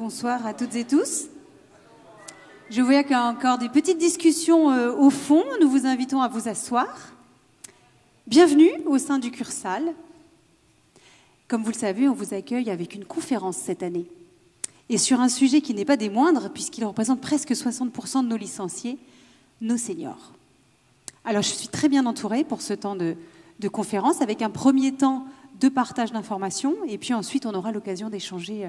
Bonsoir à toutes et tous. Je vois qu'il y a encore des petites discussions au fond. Nous vous invitons à vous asseoir. Bienvenue au sein du Cursal. Comme vous le savez, on vous accueille avec une conférence cette année. Et sur un sujet qui n'est pas des moindres, puisqu'il représente presque 60% de nos licenciés, nos seniors. Alors, je suis très bien entourée pour ce temps de conférence, avec un premier temps de partage d'informations, et puis ensuite, on aura l'occasion d'échanger,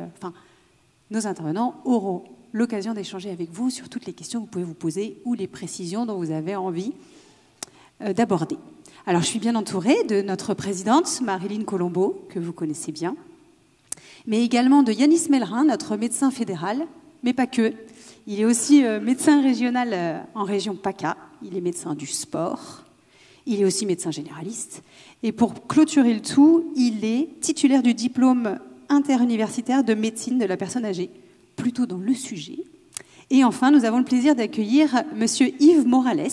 nos intervenants auront l'occasion d'échanger avec vous sur toutes les questions que vous pouvez vous poser ou les précisions dont vous avez envie d'aborder. Alors, je suis bien entourée de notre présidente, Marilyn Colombo, que vous connaissez bien, mais également de Yanis Mellerin, notre médecin fédéral, mais pas que. Il est aussi médecin régional en région PACA, il est médecin du sport, il est aussi médecin généraliste, et pour clôturer le tout, il est titulaire du diplôme interuniversitaire de médecine de la personne âgée, plutôt dans le sujet. Et enfin, nous avons le plaisir d'accueillir monsieur Yves Morales,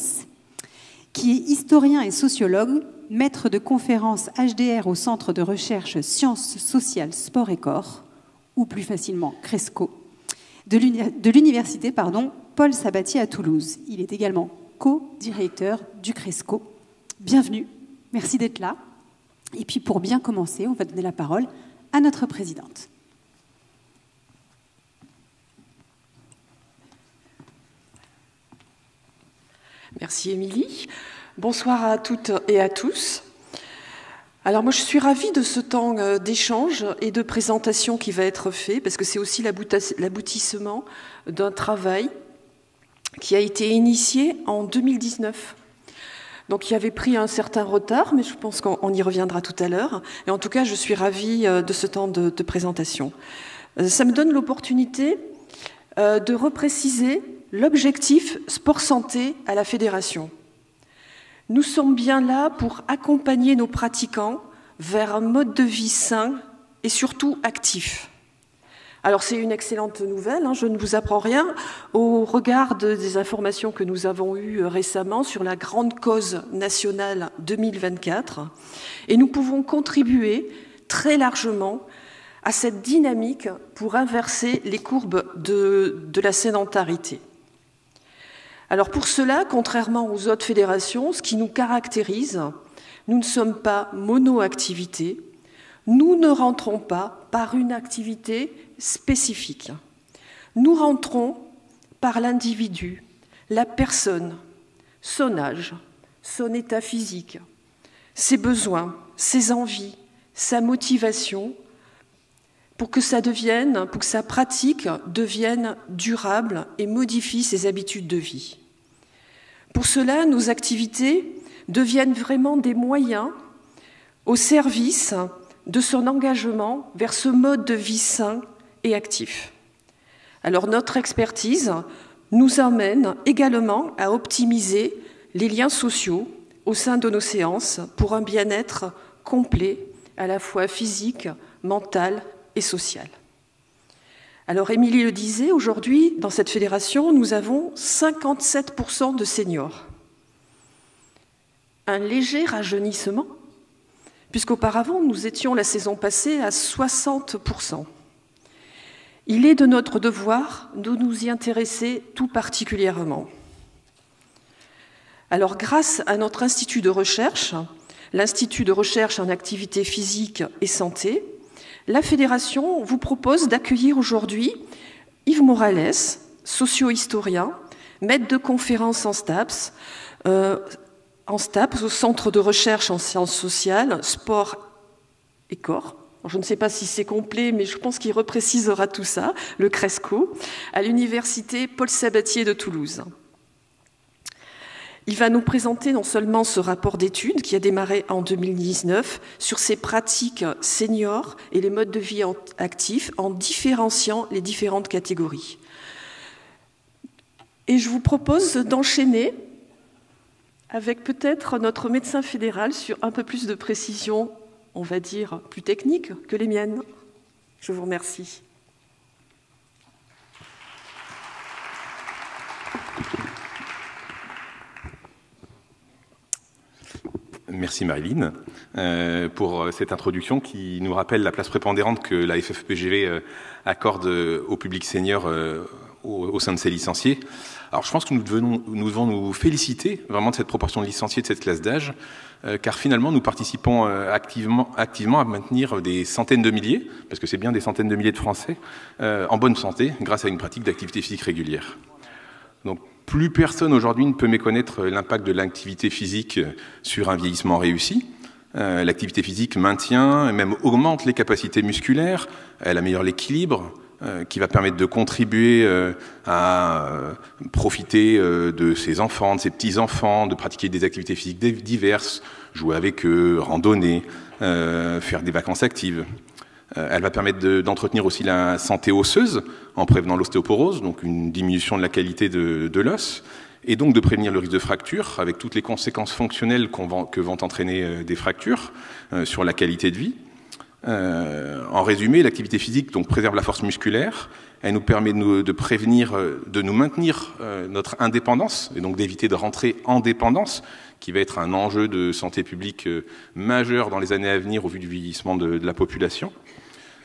qui est historien et sociologue, maître de conférences HDR au Centre de recherche Sciences sociales, sport et corps, ou plus facilement CRESCO, de l'université Paul Sabatier à Toulouse. Il est également co-directeur du CRESCO. Bienvenue, merci d'être là. Et puis pour bien commencer, on va donner la parole à notre présidente. Merci Émilie. Bonsoir à toutes et à tous. Alors moi je suis ravie de ce temps d'échange et de présentation qui va être fait, parce que c'est aussi l'aboutissement d'un travail qui a été initié en 2019. Donc il avait pris un certain retard, mais je pense qu'on y reviendra tout à l'heure. Et en tout cas, je suis ravie de ce temps de présentation. Ça me donne l'opportunité de repréciser l'objectif sport-santé à la Fédération. Nous sommes bien là pour accompagner nos pratiquants vers un mode de vie sain et surtout actif. Alors c'est une excellente nouvelle, je ne vous apprends rien au regard des informations que nous avons eues récemment sur la grande cause nationale 2024, et nous pouvons contribuer très largement à cette dynamique pour inverser les courbes de la sédentarité. Alors pour cela, contrairement aux autres fédérations, ce qui nous caractérise, nous ne sommes pas mono-activité, nous ne rentrons pas par une activité spécifique. Nous rentrons par l'individu, la personne, son âge, son état physique, ses besoins, ses envies, sa motivation, pour que sa pratique devienne durable et modifie ses habitudes de vie. Pour cela, nos activités deviennent vraiment des moyens au service de son engagement vers ce mode de vie sain et actif. Alors notre expertise nous amène également à optimiser les liens sociaux au sein de nos séances pour un bien-être complet, à la fois physique, mental et social. Alors Émilie le disait, aujourd'hui, dans cette fédération, nous avons 57% de seniors. Un léger rajeunissement, puisqu'auparavant, nous étions la saison passée à 60%. Il est de notre devoir de nous y intéresser tout particulièrement. Alors, grâce à notre institut de recherche, l'Institut de recherche en activité physique et santé, la Fédération vous propose d'accueillir aujourd'hui Yves Morales, socio-historien, maître de conférences en STAPS, au Centre de recherche en sciences sociales, sport et corps. Je ne sais pas si c'est complet, mais je pense qu'il reprécisera tout ça, le CRESCO, à l'université Paul Sabatier de Toulouse. Il va nous présenter non seulement ce rapport d'études qui a démarré en 2019 sur ces pratiques seniors et les modes de vie actifs en différenciant les différentes catégories. Et je vous propose d'enchaîner avec peut-être notre médecin fédéral sur un peu plus de précision, on va dire, plus technique que les miennes. Je vous remercie. Merci Marilyn pour cette introduction qui nous rappelle la place prépondérante que la FFPGV accorde au public senior au sein de ses licenciés. Alors je pense que nous devons nous féliciter vraiment de cette proportion de licenciés de cette classe d'âge, car finalement nous participons activement à maintenir des centaines de milliers, parce que c'est bien des centaines de milliers de Français, en bonne santé grâce à une pratique d'activité physique régulière. Donc plus personne aujourd'hui ne peut méconnaître l'impact de l'activité physique sur un vieillissement réussi. L'activité physique maintient et même augmente les capacités musculaires, elle améliore l'équilibre, qui va permettre de contribuer à profiter de ses enfants, de ses petits-enfants, de pratiquer des activités physiques diverses, jouer avec eux, randonner, faire des vacances actives. Elle va permettre d'entretenir aussi la santé osseuse en prévenant l'ostéoporose, donc une diminution de la qualité de l'os, et donc de prévenir le risque de fracture avec toutes les conséquences fonctionnelles que vont entraîner des fractures sur la qualité de vie. En résumé, l'activité physique donc préserve la force musculaire, elle nous permet de prévenir, de nous maintenir notre indépendance et donc d'éviter de rentrer en dépendance, qui va être un enjeu de santé publique majeur dans les années à venir au vu du vieillissement de la population.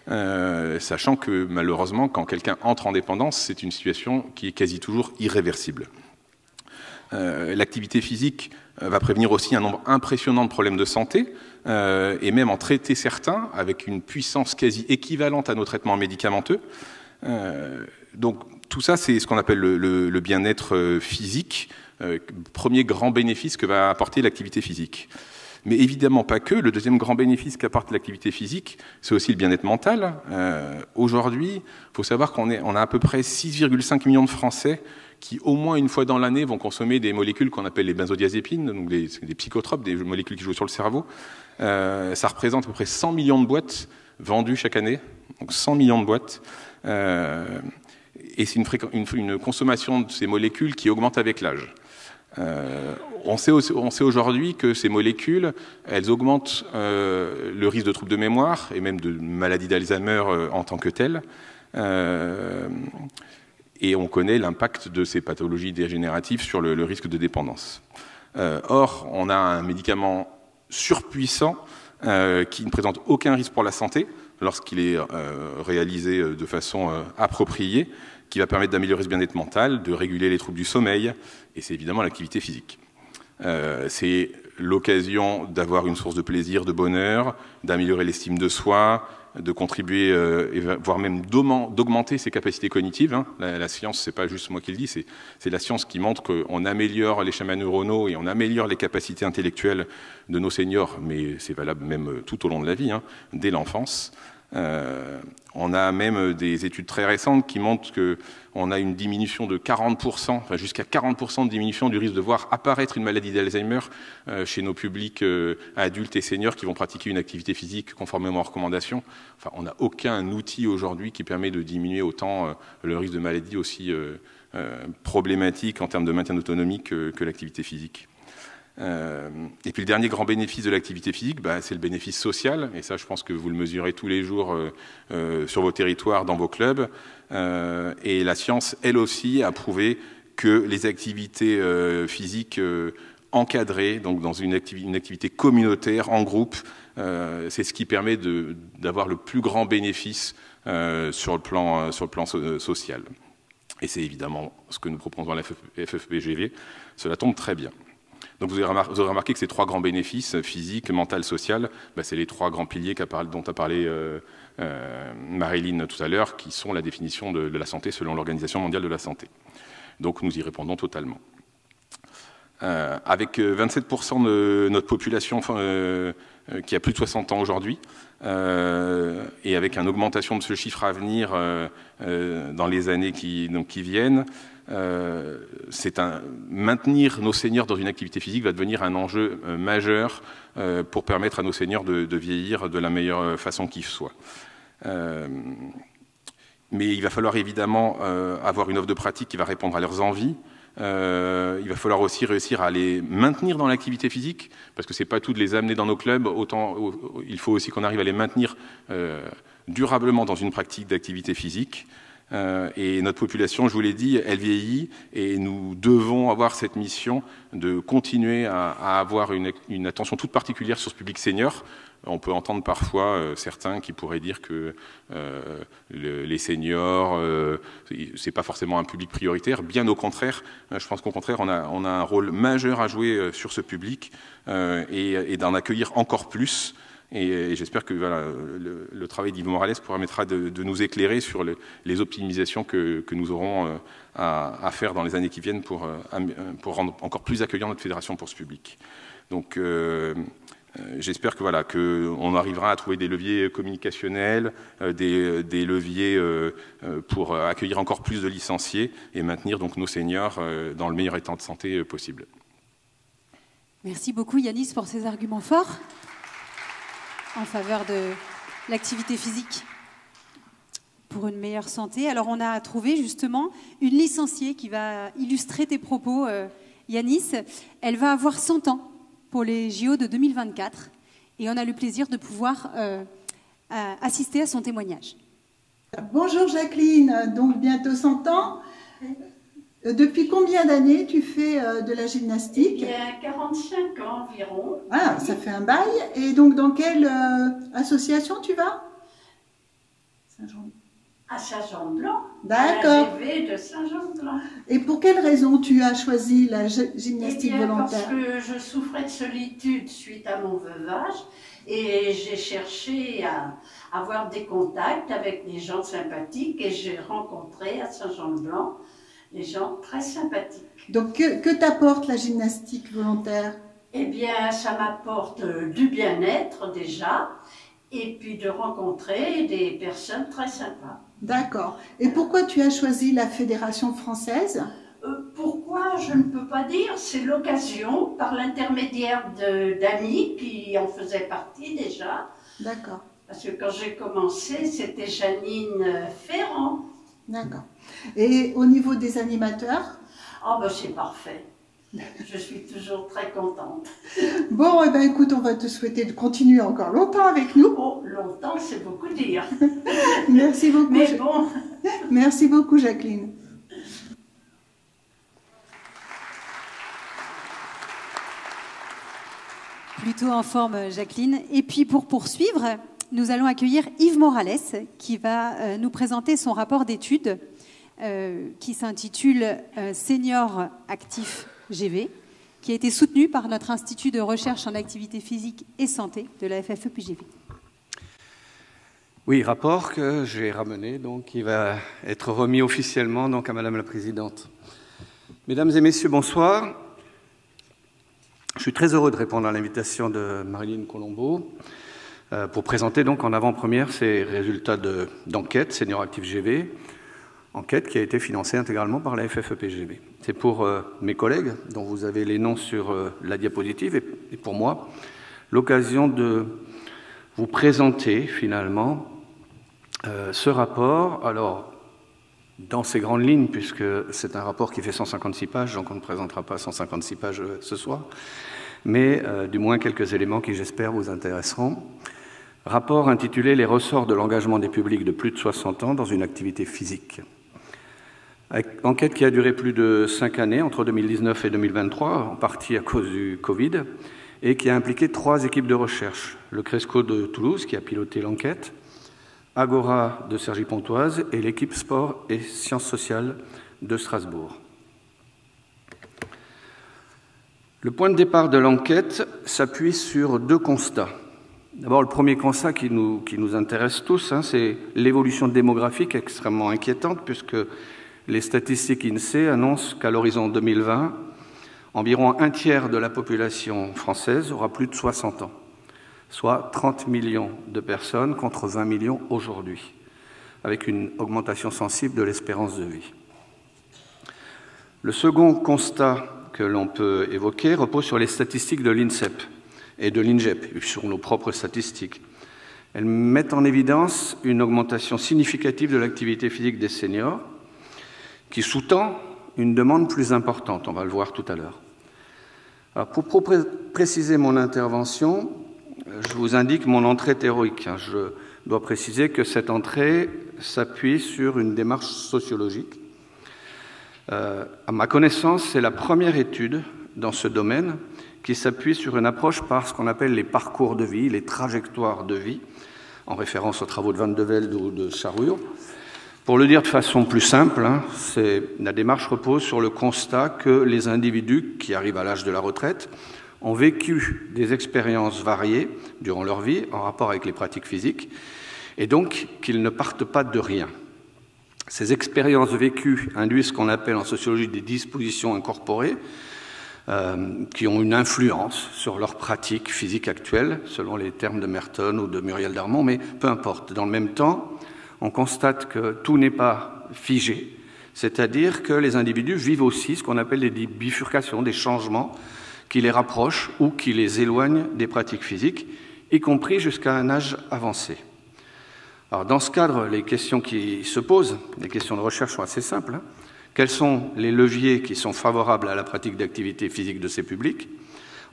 Sachant que malheureusement, quand quelqu'un entre en dépendance, c'est une situation qui est quasi toujours irréversible. L'activité physique va prévenir aussi un nombre impressionnant de problèmes de santé, et même en traiter certains avec une puissance quasi équivalente à nos traitements médicamenteux. Donc tout ça, c'est ce qu'on appelle le bien-être physique, premier grand bénéfice que va apporter l'activité physique. Mais évidemment pas que. Le deuxième grand bénéfice qu'apporte l'activité physique, c'est aussi le bien-être mental. Aujourd'hui, il faut savoir qu'on a à peu près 6,5 millions de Français qui, au moins une fois dans l'année, vont consommer des molécules qu'on appelle les benzodiazépines, donc des psychotropes, des molécules qui jouent sur le cerveau. Ça représente à peu près 100 millions de boîtes vendues chaque année, donc 100 millions de boîtes. Et c'est une consommation de ces molécules qui augmente avec l'âge. On sait aujourd'hui que ces molécules, elles augmentent le risque de troubles de mémoire et même de maladie d'Alzheimer en tant que telle. Et on connaît l'impact de ces pathologies dégénératives sur le risque de dépendance. Or, on a un médicament surpuissant qui ne présente aucun risque pour la santé lorsqu'il est réalisé de façon appropriée, qui va permettre d'améliorer ce bien-être mental, de réguler les troubles du sommeil, et c'est évidemment l'activité physique. C'est l'occasion d'avoir une source de plaisir, de bonheur, d'améliorer l'estime de soi, de contribuer, voire même d'augmenter ses capacités cognitives. Hein. La science, c'est pas juste moi qui le dis, c'est la science qui montre qu'on améliore les schémas neuronaux et on améliore les capacités intellectuelles de nos seniors, mais c'est valable même tout au long de la vie, hein, dès l'enfance. On a même des études très récentes qui montrent qu'on a une diminution de 40%, enfin jusqu'à 40% de diminution du risque de voir apparaître une maladie d'Alzheimer chez nos publics adultes et seniors qui vont pratiquer une activité physique conformément aux recommandations. Enfin, on n'a aucun outil aujourd'hui qui permet de diminuer autant le risque de maladie aussi problématique en termes de maintien d'autonomie que l'activité physique. Et puis le dernier grand bénéfice de l'activité physique, c'est le bénéfice social, et ça je pense que vous le mesurez tous les jours sur vos territoires, dans vos clubs, et la science elle aussi a prouvé que les activités physiques encadrées, donc dans une activité communautaire, en groupe, c'est ce qui permet d'avoir le plus grand bénéfice sur le plan social. Et c'est évidemment ce que nous proposons à la FFPGV, cela tombe très bien. Donc vous aurez remarqué que ces trois grands bénéfices, physique, mental, social, c'est les trois grands piliers dont a parlé Marilyn tout à l'heure, qui sont la définition de la santé selon l'Organisation mondiale de la santé. Donc nous y répondons totalement. Avec 27% de notre population qui a plus de 60 ans aujourd'hui, et avec une augmentation de ce chiffre à venir dans les années qui viennent, maintenir nos seniors dans une activité physique va devenir un enjeu majeur pour permettre à nos seniors de vieillir de la meilleure façon qu'il soit. Mais il va falloir évidemment avoir une offre de pratique qui va répondre à leurs envies. Il va falloir aussi réussir à les maintenir dans l'activité physique, parce que c'est pas tout de les amener dans nos clubs, il faut aussi qu'on arrive à les maintenir durablement dans une pratique d'activité physique. Et notre population, je vous l'ai dit, elle vieillit et nous devons avoir cette mission de continuer à avoir une attention toute particulière sur ce public senior. On peut entendre parfois certains qui pourraient dire que les seniors, c'est pas forcément un public prioritaire. Bien au contraire, je pense qu'au contraire, on a un rôle majeur à jouer sur ce public et d'en accueillir encore plus. Et j'espère que voilà, le travail d'Yves Morales permettra de nous éclairer sur les optimisations que nous aurons à faire dans les années qui viennent pour rendre encore plus accueillant notre fédération pour ce public. Donc, j'espère que voilà, qu'on arrivera à trouver des leviers communicationnels, des leviers pour accueillir encore plus de licenciés et maintenir donc nos seniors dans le meilleur état de santé possible. Merci beaucoup Yanis pour ces arguments forts en faveur de l'activité physique pour une meilleure santé. Alors on a trouvé justement une licenciée qui va illustrer tes propos, Yanis. Elle va avoir 100 ans pour les JO de 2024 et on a le plaisir de pouvoir assister à son témoignage. Bonjour Jacqueline, donc bientôt 100 ans. Depuis combien d'années tu fais de la gymnastique? Il y a 45 ans environ. Ah, ça fait un bail. Et donc dans quelle association tu vas? Saint-Jean. À Saint-Jean-de-Blanc. D'accord. À la GV de Saint-Jean-de-Blanc. Et pour quelle raison tu as choisi la gymnastique volontaire? Parce que je souffrais de solitude suite à mon veuvage et j'ai cherché à avoir des contacts avec des gens sympathiques et j'ai rencontré à Saint-Jean-de-Blanc des gens très sympathiques. Donc que t'apporte la gymnastique volontaire? Eh bien, ça m'apporte du bien-être déjà et puis de rencontrer des personnes très sympas. D'accord. Et pourquoi tu as choisi la Fédération française? Pourquoi, je ne peux pas dire. C'est l'occasion, par l'intermédiaire d'amis qui en faisaient partie déjà. D'accord. Parce que quand j'ai commencé, c'était Janine Ferrand. D'accord. Et au niveau des animateurs? Oh ben c'est parfait. Je suis toujours très contente. Bon, eh ben, écoute, on va te souhaiter de continuer encore longtemps avec nous. Oh, longtemps, c'est beaucoup dire. Merci beaucoup. Mais bon. Merci beaucoup, Jacqueline. Plutôt en forme, Jacqueline. Et puis, pour poursuivre, nous allons accueillir Yves Morales, qui va nous présenter son rapport d'études qui s'intitule Senior Actif GV, qui a été soutenu par notre Institut de recherche en activité physique et santé de la FFEPGV. Oui, rapport que j'ai ramené, donc, qui va être remis officiellement donc, à Madame la Présidente. Mesdames et Messieurs, bonsoir. Je suis très heureux de répondre à l'invitation de Marilyn Colombo pour présenter donc en avant-première ces résultats d'enquête Senior Actif GV, enquête qui a été financée intégralement par la FFEPGV. C'est pour mes collègues, dont vous avez les noms sur la diapositive, et pour moi, l'occasion de vous présenter finalement ce rapport. Alors, dans ses grandes lignes, puisque c'est un rapport qui fait 156 pages, donc on ne présentera pas 156 pages ce soir, mais du moins quelques éléments qui, j'espère, vous intéresseront. Rapport intitulé « Les ressorts de l'engagement des publics de plus de 60 ans dans une activité physique ». Enquête qui a duré plus de 5 années, entre 2019 et 2023, en partie à cause du Covid, et qui a impliqué 3 équipes de recherche. Le Cresco de Toulouse, qui a piloté l'enquête, Agora de Cergy-Pontoise et l'équipe Sport et Sciences sociales de Strasbourg. Le point de départ de l'enquête s'appuie sur 2 constats. D'abord, le premier constat qui nous intéresse tous, c'est l'évolution démographique extrêmement inquiétante, puisque les statistiques INSEE annoncent qu'à l'horizon 2020, environ un tiers de la population française aura plus de 60 ans, soit 30 millions de personnes contre 20 millions aujourd'hui, avec une augmentation sensible de l'espérance de vie. Le second constat que l'on peut évoquer repose sur les statistiques de l'INSEP et de l'INGEP, sur nos propres statistiques. Elles mettent en évidence une augmentation significative de l'activité physique des seniors, qui sous-tend une demande plus importante, on va le voir tout à l'heure. Alors, pour préciser mon intervention, je vous indique mon entrée théorique. Je dois préciser que cette entrée s'appuie sur une démarche sociologique. À ma connaissance, c'est la première étude dans ce domaine qui s'appuie sur une approche par ce qu'on appelle les parcours de vie, les trajectoires de vie, en référence aux travaux de Van de Velde ou de Charur. Pour le dire de façon plus simple, la démarche repose sur le constat que les individus qui arrivent à l'âge de la retraite ont vécu des expériences variées durant leur vie en rapport avec les pratiques physiques, et donc qu'ils ne partent pas de rien. Ces expériences vécues induisent ce qu'on appelle en sociologie des dispositions incorporées, qui ont une influence sur leurs pratiques physiques actuelles, selon les termes de Merton ou de Muriel Darmon, mais peu importe. Dans le même temps, on constate que tout n'est pas figé, c'est-à-dire que les individus vivent aussi ce qu'on appelle des bifurcations, des changements qui les rapprochent ou qui les éloignent des pratiques physiques, y compris jusqu'à un âge avancé. Alors, dans ce cadre, les questions qui se posent, les questions de recherche sont assez simples. Quels sont les leviers qui sont favorables à la pratique d'activité physique de ces publics?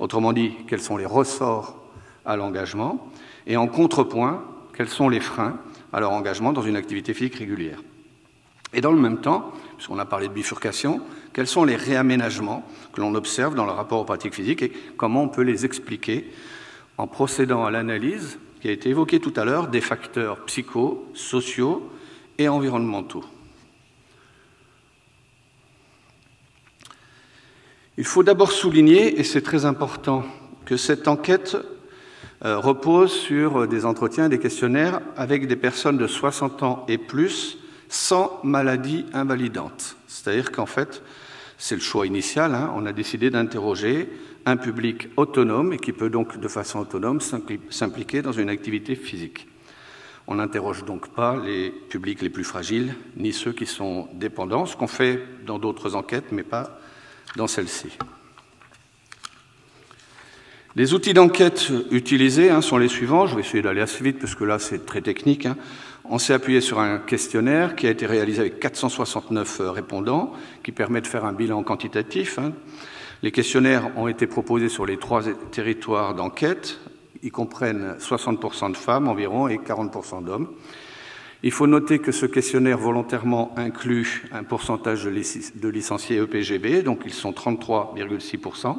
Autrement dit, quels sont les ressorts à l'engagement? Et en contrepoint, quels sont les freins à leur engagement dans une activité physique régulière? Et dans le même temps, puisqu'on a parlé de bifurcation, quels sont les réaménagements que l'on observe dans le rapport aux pratiques physiques et comment on peut les expliquer en procédant à l'analyse qui a été évoquée tout à l'heure des facteurs psycho, sociaux et environnementaux. Il faut d'abord souligner, et c'est très important, que cette enquête repose sur des entretiens et des questionnaires avec des personnes de 60 ans et plus sans maladie invalidante. C'est-à-dire qu'en fait, c'est le choix initial, on a décidé d'interroger un public autonome et qui peut donc de façon autonome s'impliquer dans une activité physique. On n'interroge donc pas les publics les plus fragiles, ni ceux qui sont dépendants, ce qu'on fait dans d'autres enquêtes, mais pas dans celle-ci. Les outils d'enquête utilisés sont les suivants. Je vais essayer d'aller assez vite parce que là c'est très technique. On s'est appuyé sur un questionnaire qui a été réalisé avec 469 répondants, qui permet de faire un bilan quantitatif. Les questionnaires ont été proposés sur les 3 territoires d'enquête. Ils comprennent 60% de femmes environ et 40% d'hommes. Il faut noter que ce questionnaire volontairement inclut un pourcentage de licenciés EPGB, donc ils sont 33,6%,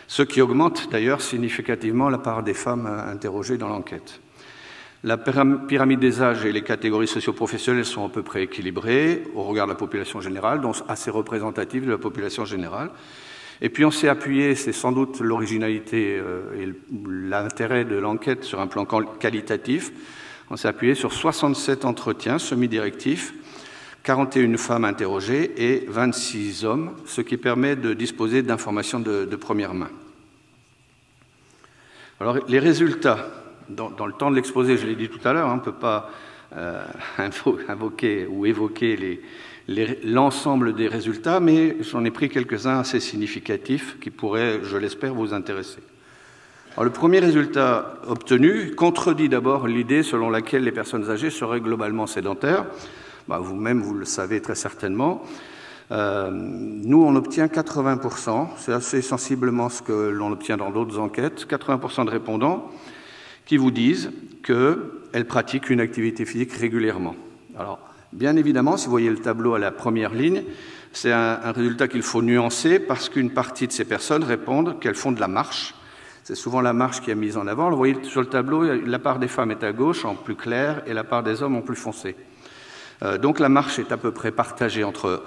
ce qui augmente d'ailleurs significativement la part des femmes interrogées dans l'enquête. La pyramide des âges et les catégories socio-professionnelles sont à peu près équilibrées au regard de la population générale, donc assez représentatives de la population générale. Et puis on s'est appuyé, c'est sans doute l'originalité et l'intérêt de l'enquête sur un plan qualitatif, on s'est appuyé sur 67 entretiens semi-directifs, 41 femmes interrogées et 26 hommes, ce qui permet de disposer d'informations de première main. Alors les résultats, dans le temps de l'exposé, je l'ai dit tout à l'heure, on ne peut pas invoquer ou évoquer l'ensemble des résultats, mais j'en ai pris quelques-uns assez significatifs qui pourraient, je l'espère, vous intéresser. Alors, le premier résultat obtenu contredit d'abord l'idée selon laquelle les personnes âgées seraient globalement sédentaires. Vous-même, vous le savez très certainement. Nous, on obtient 80%, c'est assez sensiblement ce que l'on obtient dans d'autres enquêtes, 80% de répondants qui vous disent qu'elles pratiquent une activité physique régulièrement. Alors, bien évidemment, si vous voyez le tableau à la première ligne, c'est un résultat qu'il faut nuancer parce qu'une partie de ces personnes répondent qu'elles font de la marche. C'est souvent la marche qui est mise en avant. Vous voyez sur le tableau, la part des femmes est à gauche, en plus clair, et la part des hommes en plus foncé. Donc la marche est à peu près partagée entre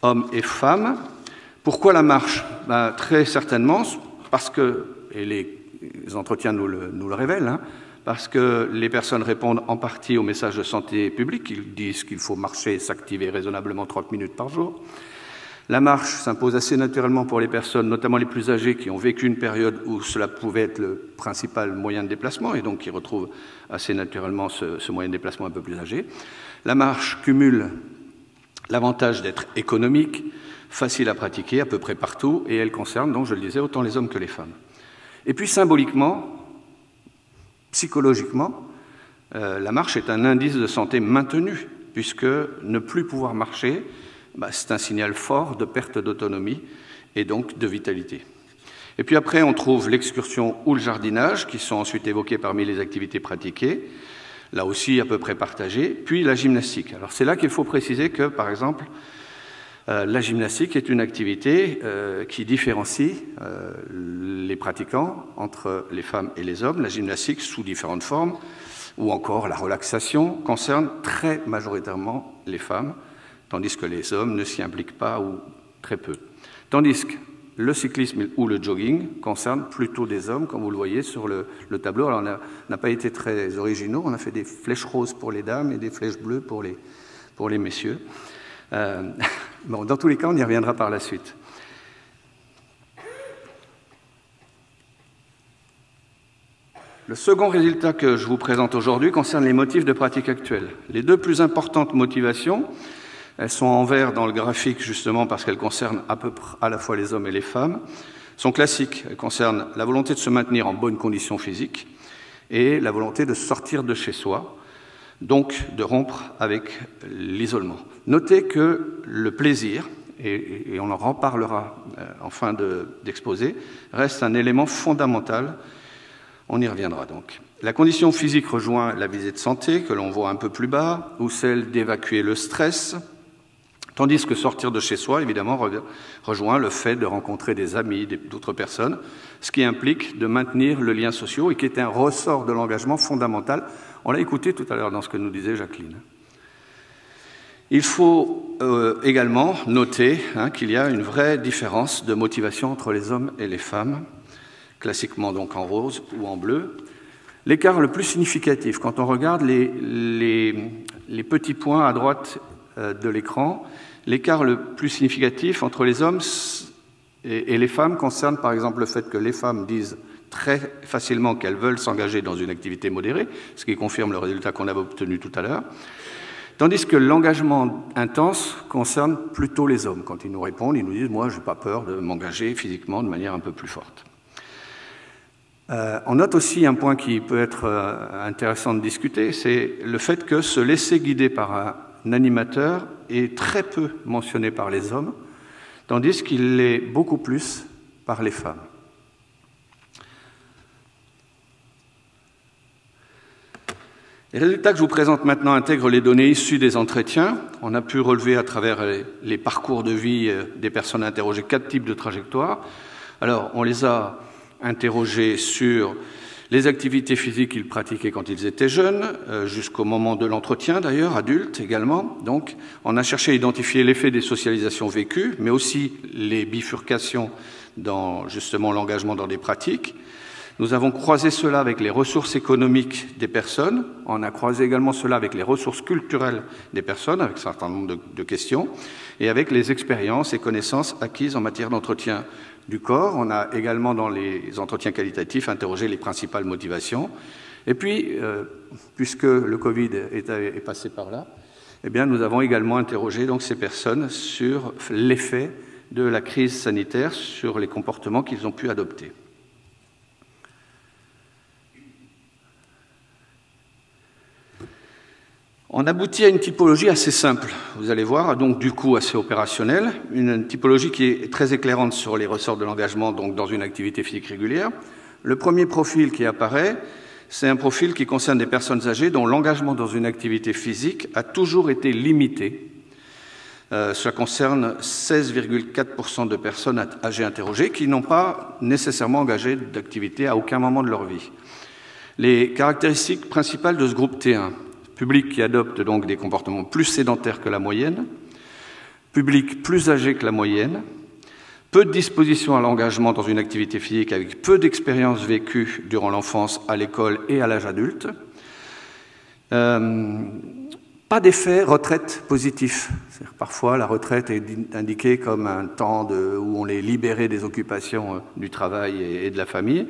hommes et femmes. Pourquoi la marche? Très certainement parce que, et les entretiens nous le révèlent, parce que les personnes répondent en partie aux messages de santé publique. Ils disent qu'il faut marcher et s'activer raisonnablement 30 minutes par jour. La marche s'impose assez naturellement pour les personnes, notamment les plus âgées, qui ont vécu une période où cela pouvait être le principal moyen de déplacement et donc qui retrouvent assez naturellement ce moyen de déplacement un peu plus âgé. La marche cumule l'avantage d'être économique, facile à pratiquer à peu près partout et elle concerne, donc je le disais, autant les hommes que les femmes. Et puis symboliquement, psychologiquement, la marche est un indice de santé maintenu puisque ne plus pouvoir marcher, c'est un signal fort de perte d'autonomie et donc de vitalité. Et puis après, on trouve l'excursion ou le jardinage, qui sont ensuite évoqués parmi les activités pratiquées. là aussi à peu près partagée, puis la gymnastique. Alors c'est là qu'il faut préciser que, par exemple, la gymnastique est une activité qui différencie les pratiquants entre les femmes et les hommes. La gymnastique, sous différentes formes, ou encore la relaxation, concerne très majoritairement les femmes, tandis que les hommes ne s'y impliquent pas ou très peu. Tandis que le cyclisme ou le jogging concerne plutôt des hommes, comme vous le voyez sur le tableau. Alors on n'a pas été très originaux, on a fait des flèches roses pour les dames et des flèches bleues pour les messieurs. Bon, dans tous les cas, on y reviendra par la suite. Le second résultat que je vous présente aujourd'hui concerne les motifs de pratique actuelle. Les deux plus importantes motivations, elles sont en vert dans le graphique justement parce qu'elles concernent à peu près à la fois les hommes et les femmes, sont classiques. Elles concernent la volonté de se maintenir en bonne condition physique et la volonté de sortir de chez soi, donc de rompre avec l'isolement. Notez que le plaisir, et on en reparlera en fin d'exposé, reste un élément fondamental. On y reviendra donc. La condition physique rejoint la visée de santé, que l'on voit un peu plus bas, ou celle d'évacuer le stress, tandis que sortir de chez soi, évidemment, rejoint le fait de rencontrer des amis, d'autres personnes, ce qui implique de maintenir le lien social et qui est un ressort de l'engagement fondamental. On l'a écouté tout à l'heure dans ce que nous disait Jacqueline. Il faut également noter qu'il y a une vraie différence de motivation entre les hommes et les femmes, classiquement donc en rose ou en bleu. L'écart le plus significatif, quand on regarde les petits points à droite de l'écran, l'écart le plus significatif entre les hommes et les femmes concerne par exemple le fait que les femmes disent très facilement qu'elles veulent s'engager dans une activité modérée, ce qui confirme le résultat qu'on avait obtenu tout à l'heure, tandis que l'engagement intense concerne plutôt les hommes. Quand ils nous répondent, ils nous disent « moi, je n'ai pas peur de m'engager physiquement de manière un peu plus forte ». On note aussi un point qui peut être intéressant de discuter, c'est le fait que se laisser guider par un animateur est très peu mentionné par les hommes, tandis qu'il l'est beaucoup plus par les femmes. Les résultats que je vous présente maintenant intègrent les données issues des entretiens. On a pu relever à travers les parcours de vie des personnes interrogées 4 types de trajectoires. Alors, on les a interrogés sur les activités physiques qu'ils pratiquaient quand ils étaient jeunes, jusqu'au moment de l'entretien d'ailleurs, adultes également. Donc, on a cherché à identifier l'effet des socialisations vécues, mais aussi les bifurcations dans justement l'engagement dans des pratiques. Nous avons croisé cela avec les ressources économiques des personnes, on a croisé également cela avec les ressources culturelles des personnes, avec un certain nombre de questions, et avec les expériences et connaissances acquises en matière d'entretien du corps. On a également, dans les entretiens qualitatifs, interrogé les principales motivations. Et puis, puisque le Covid est passé par là, eh bien, nous avons également interrogé donc, ces personnes sur l'effet de la crise sanitaire sur les comportements qu'ils ont pu adopter. On aboutit à une typologie assez simple, vous allez voir, donc du coup assez opérationnelle, une typologie qui est très éclairante sur les ressorts de l'engagement donc dans une activité physique régulière. Le premier profil qui apparaît, c'est un profil qui concerne des personnes âgées dont l'engagement dans une activité physique a toujours été limité. Cela concerne 16,4% de personnes âgées interrogées qui n'ont pas nécessairement engagé d'activité à aucun moment de leur vie. Les caractéristiques principales de ce groupe T1, public qui adopte donc des comportements plus sédentaires que la moyenne, public plus âgé que la moyenne, peu de disposition à l'engagement dans une activité physique avec peu d'expériences vécues durant l'enfance, à l'école et à l'âge adulte, pas d'effet retraite positif. Parfois, la retraite est indiquée comme un temps où on est libéré des occupations du travail et de la famille.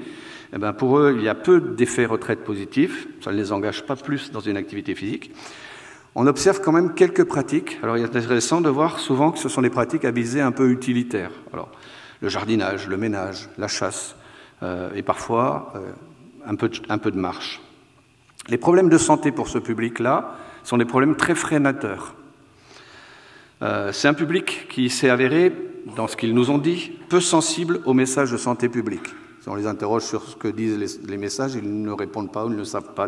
Eh bien, pour eux, il y a peu d'effets retraite positifs, ça ne les engage pas plus dans une activité physique. On observe quand même quelques pratiques. Alors, il est intéressant de voir souvent que ce sont des pratiques à visée un peu utilitaire. Alors, le jardinage, le ménage, la chasse, et parfois un peu de marche. Les problèmes de santé pour ce public-là sont des problèmes très freinateurs. C'est un public qui s'est avéré, dans ce qu'ils nous ont dit, peu sensible aux messages de santé publique. Si on les interroge sur ce que disent les messages, ils ne répondent pas ou ne le savent pas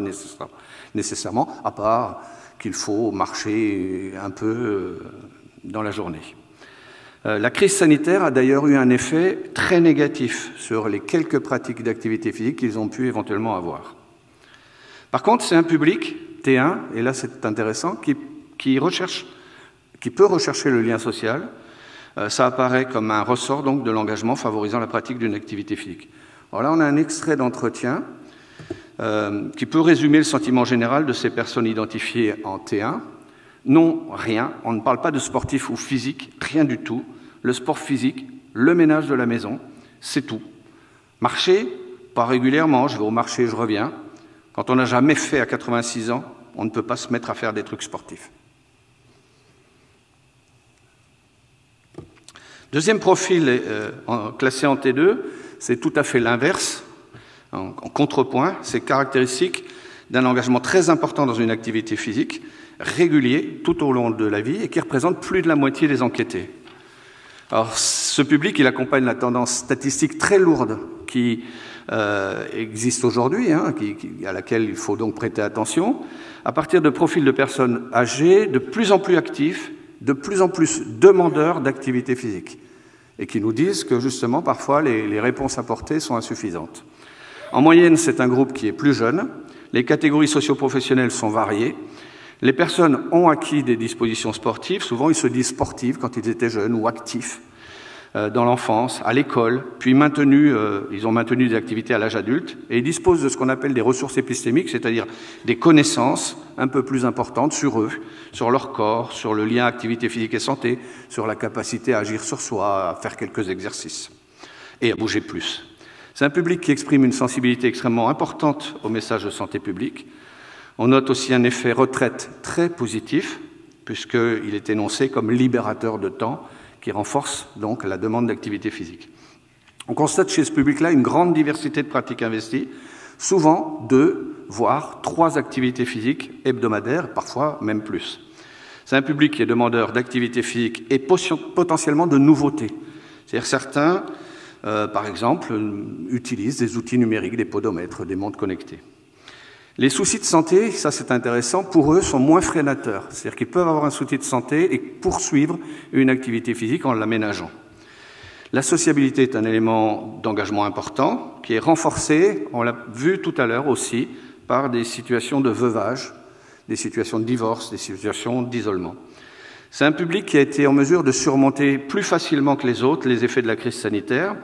nécessairement, à part qu'il faut marcher un peu dans la journée. La crise sanitaire a d'ailleurs eu un effet très négatif sur les quelques pratiques d'activité physique qu'ils ont pu éventuellement avoir. Par contre, c'est un public, T1, et là c'est intéressant, qui peut rechercher le lien social. Ça apparaît comme un ressort donc, de l'engagement favorisant la pratique d'une activité physique. Alors là, on a un extrait d'entretien qui peut résumer le sentiment général de ces personnes identifiées en T1. Non, rien, on ne parle pas de sportif ou physique, rien du tout. Le sport physique, le ménage de la maison, c'est tout. Marcher, pas régulièrement, je vais au marché, je reviens. Quand on n'a jamais fait à 86 ans, on ne peut pas se mettre à faire des trucs sportifs. Deuxième profil classé en T2, c'est tout à fait l'inverse, en contrepoint, c'est caractéristique d'un engagement très important dans une activité physique, régulier tout au long de la vie et qui représente plus de la moitié des enquêtés. Alors, ce public, il accompagne la tendance statistique très lourde qui existe aujourd'hui, à laquelle il faut donc prêter attention, à partir de profils de personnes âgées, de plus en plus actifs, de plus en plus demandeurs d'activité physique, et qui nous disent que justement, parfois, les réponses apportées sont insuffisantes. En moyenne, c'est un groupe qui est plus jeune, les catégories socio-professionnelles sont variées, les personnes ont acquis des dispositions sportives, souvent ils se disent sportifs quand ils étaient jeunes ou actifs dans l'enfance, à l'école, puis ils ont maintenu des activités à l'âge adulte et ils disposent de ce qu'on appelle des ressources épistémiques, c'est-à-dire des connaissances un peu plus importantes sur eux, sur leur corps, sur le lien activité physique et santé, sur la capacité à agir sur soi, à faire quelques exercices et à bouger plus. C'est un public qui exprime une sensibilité extrêmement importante au message de santé publique. On note aussi un effet retraite très positif, puisqu'il est énoncé comme libérateur de temps, qui renforce donc la demande d'activité physique. On constate chez ce public-là une grande diversité de pratiques investies, souvent 2, voire 3 activités physiques hebdomadaires, parfois même plus. C'est un public qui est demandeur d'activité physique et potentiellement de nouveautés. C'est-à-dire certains, par exemple, utilisent des outils numériques, des podomètres, des montres connectées. Les soucis de santé, ça c'est intéressant, pour eux sont moins freinateurs. C'est-à-dire qu'ils peuvent avoir un souci de santé et poursuivre une activité physique en l'aménageant. La sociabilité est un élément d'engagement important qui est renforcé, on l'a vu tout à l'heure aussi, par des situations de veuvage, des situations de divorce, des situations d'isolement. C'est un public qui a été en mesure de surmonter plus facilement que les autres les effets de la crise sanitaire.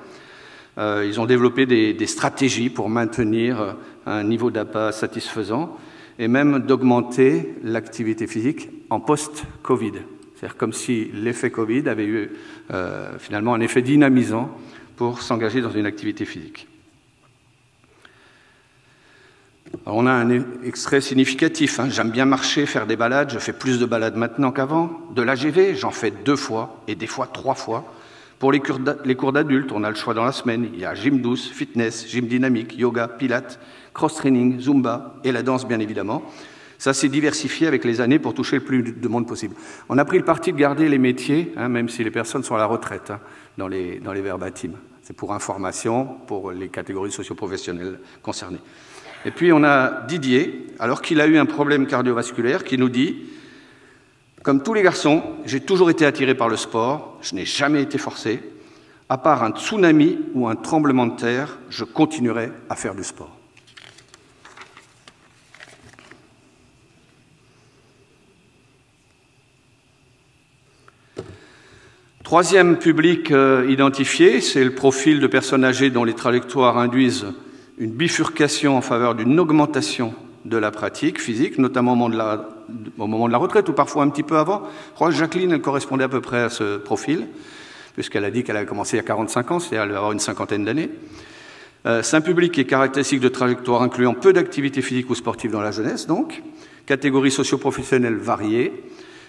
Ils ont développé des stratégies pour maintenir un niveau d'appât satisfaisant et même d'augmenter l'activité physique en post-Covid. C'est-à-dire comme si l'effet Covid avait eu finalement un effet dynamisant pour s'engager dans une activité physique. Alors on a un extrait significatif. J'aime bien marcher, faire des balades. Je fais plus de balades maintenant qu'avant. De l'AGV, j'en fais 2 fois et des fois 3 fois. Pour les cours d'adultes, on a le choix dans la semaine. Il y a gym douce, fitness, gym dynamique, yoga, pilates, cross-training, zumba et la danse, bien évidemment. Ça s'est diversifié avec les années pour toucher le plus de monde possible. On a pris le parti de garder les métiers, même si les personnes sont à la retraite dans les verbatims. C'est pour information, pour les catégories socio-professionnelles concernées. Et puis on a Didier, alors qu'il a eu un problème cardiovasculaire, qui nous dit « Comme tous les garçons, j'ai toujours été attiré par le sport, je n'ai jamais été forcé. À part un tsunami ou un tremblement de terre, je continuerai à faire du sport. » Troisième public identifié, c'est le profil de personnes âgées dont les trajectoires induisent une bifurcation en faveur d'une augmentation de la pratique physique, notamment au moment de la retraite ou parfois un petit peu avant. Je crois que Jacqueline, elle correspondait à peu près à ce profil, puisqu'elle a dit qu'elle avait commencé il y a 45 ans, c'est-à-dire elle va avoir une cinquantaine d'années. C'est un public qui est caractéristique de trajectoires incluant peu d'activités physiques ou sportives dans la jeunesse, donc, catégories socio-professionnelles variées,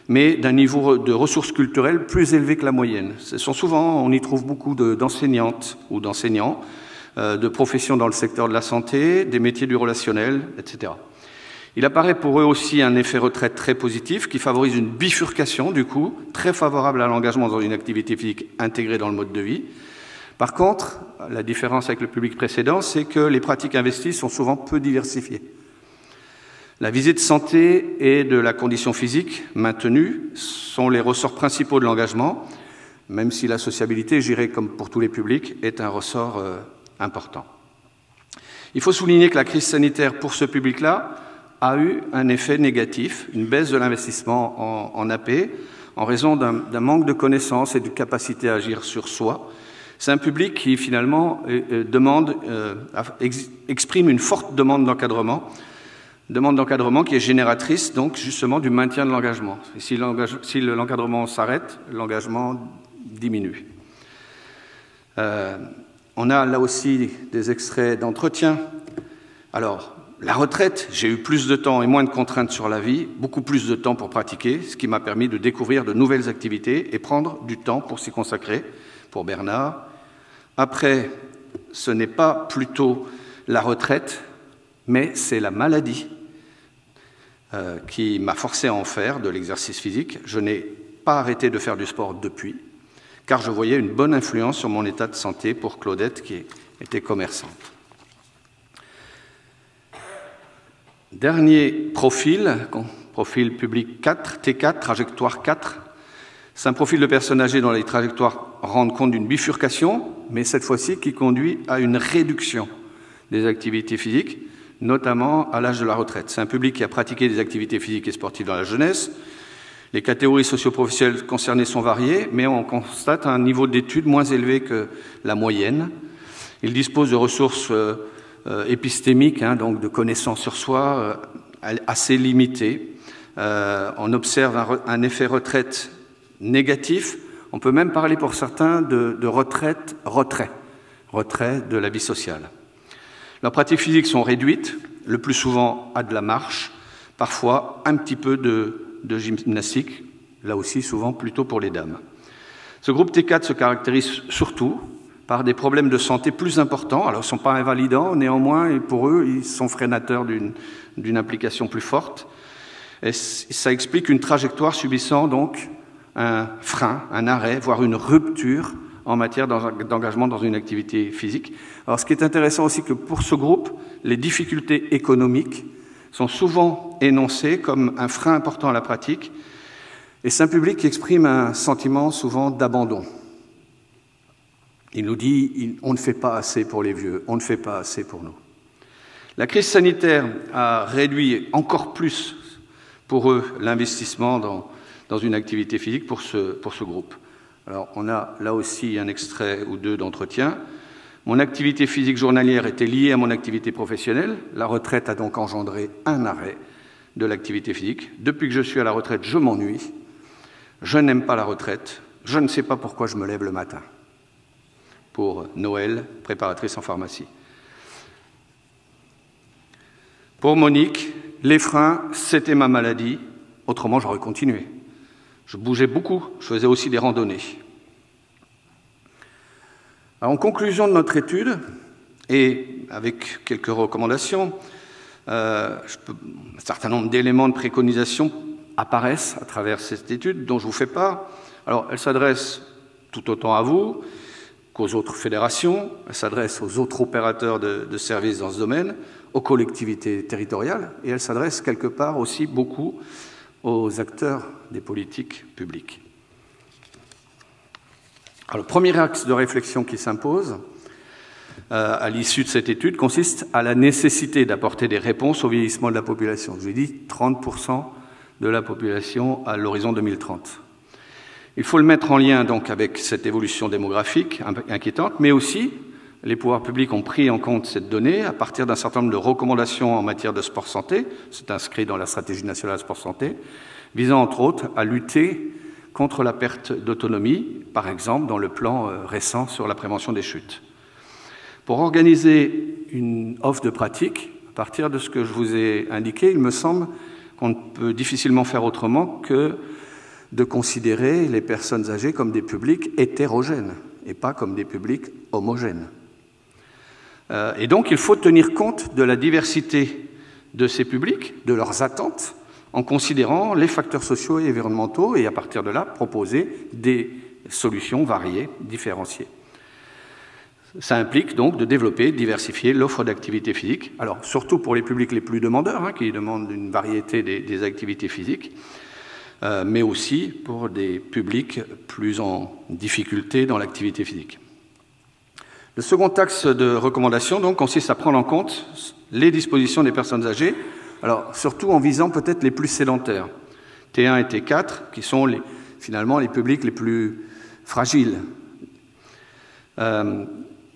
mais d'un niveau de ressources culturelles plus élevé que la moyenne. Ce sont souvent, on y trouve beaucoup d'enseignantes ou d'enseignants, de professions dans le secteur de la santé, des métiers du relationnel, etc. Il apparaît pour eux aussi un effet retraite très positif qui favorise une bifurcation, du coup, très favorable à l'engagement dans une activité physique intégrée dans le mode de vie, Par contre, la différence avec le public précédent, c'est que les pratiques investies sont souvent peu diversifiées. La visée de santé et de la condition physique maintenue sont les ressorts principaux de l'engagement, même si la sociabilité, je dirais comme pour tous les publics, est un ressort important. Il faut souligner que la crise sanitaire pour ce public-là a eu un effet négatif, une baisse de l'investissement en AP, en raison d'un manque de connaissances et de capacité à agir sur soi. C'est un public qui, finalement, exprime une forte demande d'encadrement qui est génératrice, donc, justement, du maintien de l'engagement. Et si l'encadrement s'arrête, l'engagement diminue. On a là aussi des extraits d'entretien. Alors, la retraite, j'ai eu plus de temps et moins de contraintes sur la vie, beaucoup plus de temps pour pratiquer, ce qui m'a permis de découvrir de nouvelles activités et prendre du temps pour s'y consacrer, pour Bernard. Après, ce n'est pas plutôt la retraite, mais c'est la maladie qui m'a forcé à en faire de l'exercice physique. Je n'ai pas arrêté de faire du sport depuis, car je voyais une bonne influence sur mon état de santé pour Claudette, qui était commerçante. Dernier profil public 4, T4, trajectoire 4. C'est un profil de personnes âgées dont les trajectoires rendent compte d'une bifurcation, mais cette fois-ci qui conduit à une réduction des activités physiques, notamment à l'âge de la retraite. C'est un public qui a pratiqué des activités physiques et sportives dans la jeunesse. Les catégories socio-professionnelles concernées sont variées, mais on constate un niveau d'études moins élevé que la moyenne. Il dispose de ressources épistémiques, donc de connaissances sur soi, assez limitées. On observe un effet retraite négatif. On peut même parler pour certains de retrait de la vie sociale. Leurs pratiques physiques sont réduites, le plus souvent à de la marche, parfois un petit peu de gymnastique, là aussi souvent plutôt pour les dames. Ce groupe T4 se caractérise surtout par des problèmes de santé plus importants. Alors, ils ne sont pas invalidants, néanmoins, et pour eux, ils sont freinateurs d'une implication plus forte. Et ça explique une trajectoire subissant donc un frein, un arrêt, voire une rupture en matière d'engagement dans une activité physique. Alors, ce qui est intéressant aussi, que pour ce groupe, les difficultés économiques sont souvent énoncées comme un frein important à la pratique, et c'est un public qui exprime un sentiment souvent d'abandon. Il nous dit « on ne fait pas assez pour les vieux, on ne fait pas assez pour nous ». La crise sanitaire a réduit encore plus pour eux l'investissement dans une activité physique pour ce groupe. Alors, on a là aussi un extrait ou deux d'entretien. Mon activité physique journalière était liée à mon activité professionnelle. La retraite a donc engendré un arrêt de l'activité physique. Depuis que je suis à la retraite, je m'ennuie. Je n'aime pas la retraite. Je ne sais pas pourquoi je me lève le matin. Pour Noël, préparatrice en pharmacie. Pour Monique, les freins, c'était ma maladie. Autrement, j'aurais continué. Je bougeais beaucoup, je faisais aussi des randonnées. Alors, en conclusion de notre étude, et avec quelques recommandations, un certain nombre d'éléments de préconisation apparaissent à travers cette étude dont je vous fais part. Alors, elle s'adresse tout autant à vous qu'aux autres fédérations, elle s'adresse aux autres opérateurs de services dans ce domaine, aux collectivités territoriales, et elle s'adresse quelque part aussi beaucoup aux acteurs des politiques publiques. Alors, le premier axe de réflexion qui s'impose à l'issue de cette étude consiste à la nécessité d'apporter des réponses au vieillissement de la population. Je vous ai dit 30% de la population à l'horizon 2030. Il faut le mettre en lien donc avec cette évolution démographique inquiétante, mais aussi les pouvoirs publics ont pris en compte cette donnée à partir d'un certain nombre de recommandations en matière de sport-santé, c'est inscrit dans la stratégie nationale sport-santé, visant entre autres à lutter contre la perte d'autonomie, par exemple dans le plan récent sur la prévention des chutes. Pour organiser une offre de pratique, à partir de ce que je vous ai indiqué, il me semble qu'on ne peut difficilement faire autrement que de considérer les personnes âgées comme des publics hétérogènes et pas comme des publics homogènes. Et donc, il faut tenir compte de la diversité de ces publics, de leurs attentes, en considérant les facteurs sociaux et environnementaux et, à partir de là, proposer des solutions variées, différenciées. Ça implique donc de développer, de diversifier l'offre d'activités physiques, alors surtout pour les publics les plus demandeurs, qui demandent une variété des activités physiques, mais aussi pour des publics plus en difficulté dans l'activité physique. Le second axe de recommandation donc, consiste à prendre en compte les dispositions des personnes âgées, alors surtout en visant peut-être les plus sédentaires, T1 et T4, qui sont finalement les publics les plus fragiles.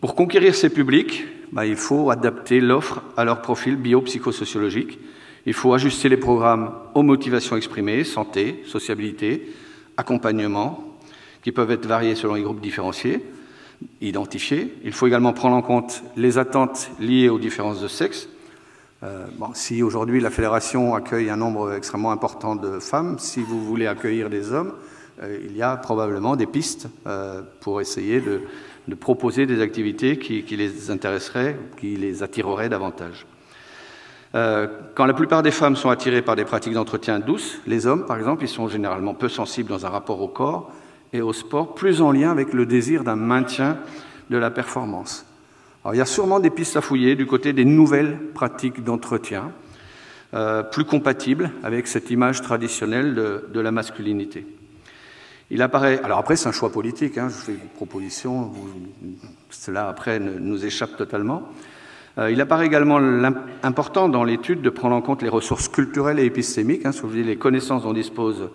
Pour conquérir ces publics, il faut adapter l'offre à leur profil biopsychosociologique. Il faut ajuster les programmes aux motivations exprimées, santé, sociabilité, accompagnement, qui peuvent être variés selon les groupes différenciés, identifiés. Il faut également prendre en compte les attentes liées aux différences de sexe. Si aujourd'hui la Fédération accueille un nombre extrêmement important de femmes, si vous voulez accueillir des hommes, il y a probablement des pistes pour essayer de proposer des activités qui les intéresseraient, qui les attireraient davantage. Quand la plupart des femmes sont attirées par des pratiques d'entretien douces, les hommes, par exemple, ils sont généralement peu sensibles dans un rapport au corps et au sport, plus en lien avec le désir d'un maintien de la performance. Alors, il y a sûrement des pistes à fouiller du côté des nouvelles pratiques d'entretien, plus compatibles avec cette image traditionnelle de la masculinité. Il apparaît, alors après c'est un choix politique, je fais une proposition, cela après nous échappe totalement. Il apparaît également important dans l'étude de prendre en compte les ressources culturelles et épistémiques, les connaissances dont disposent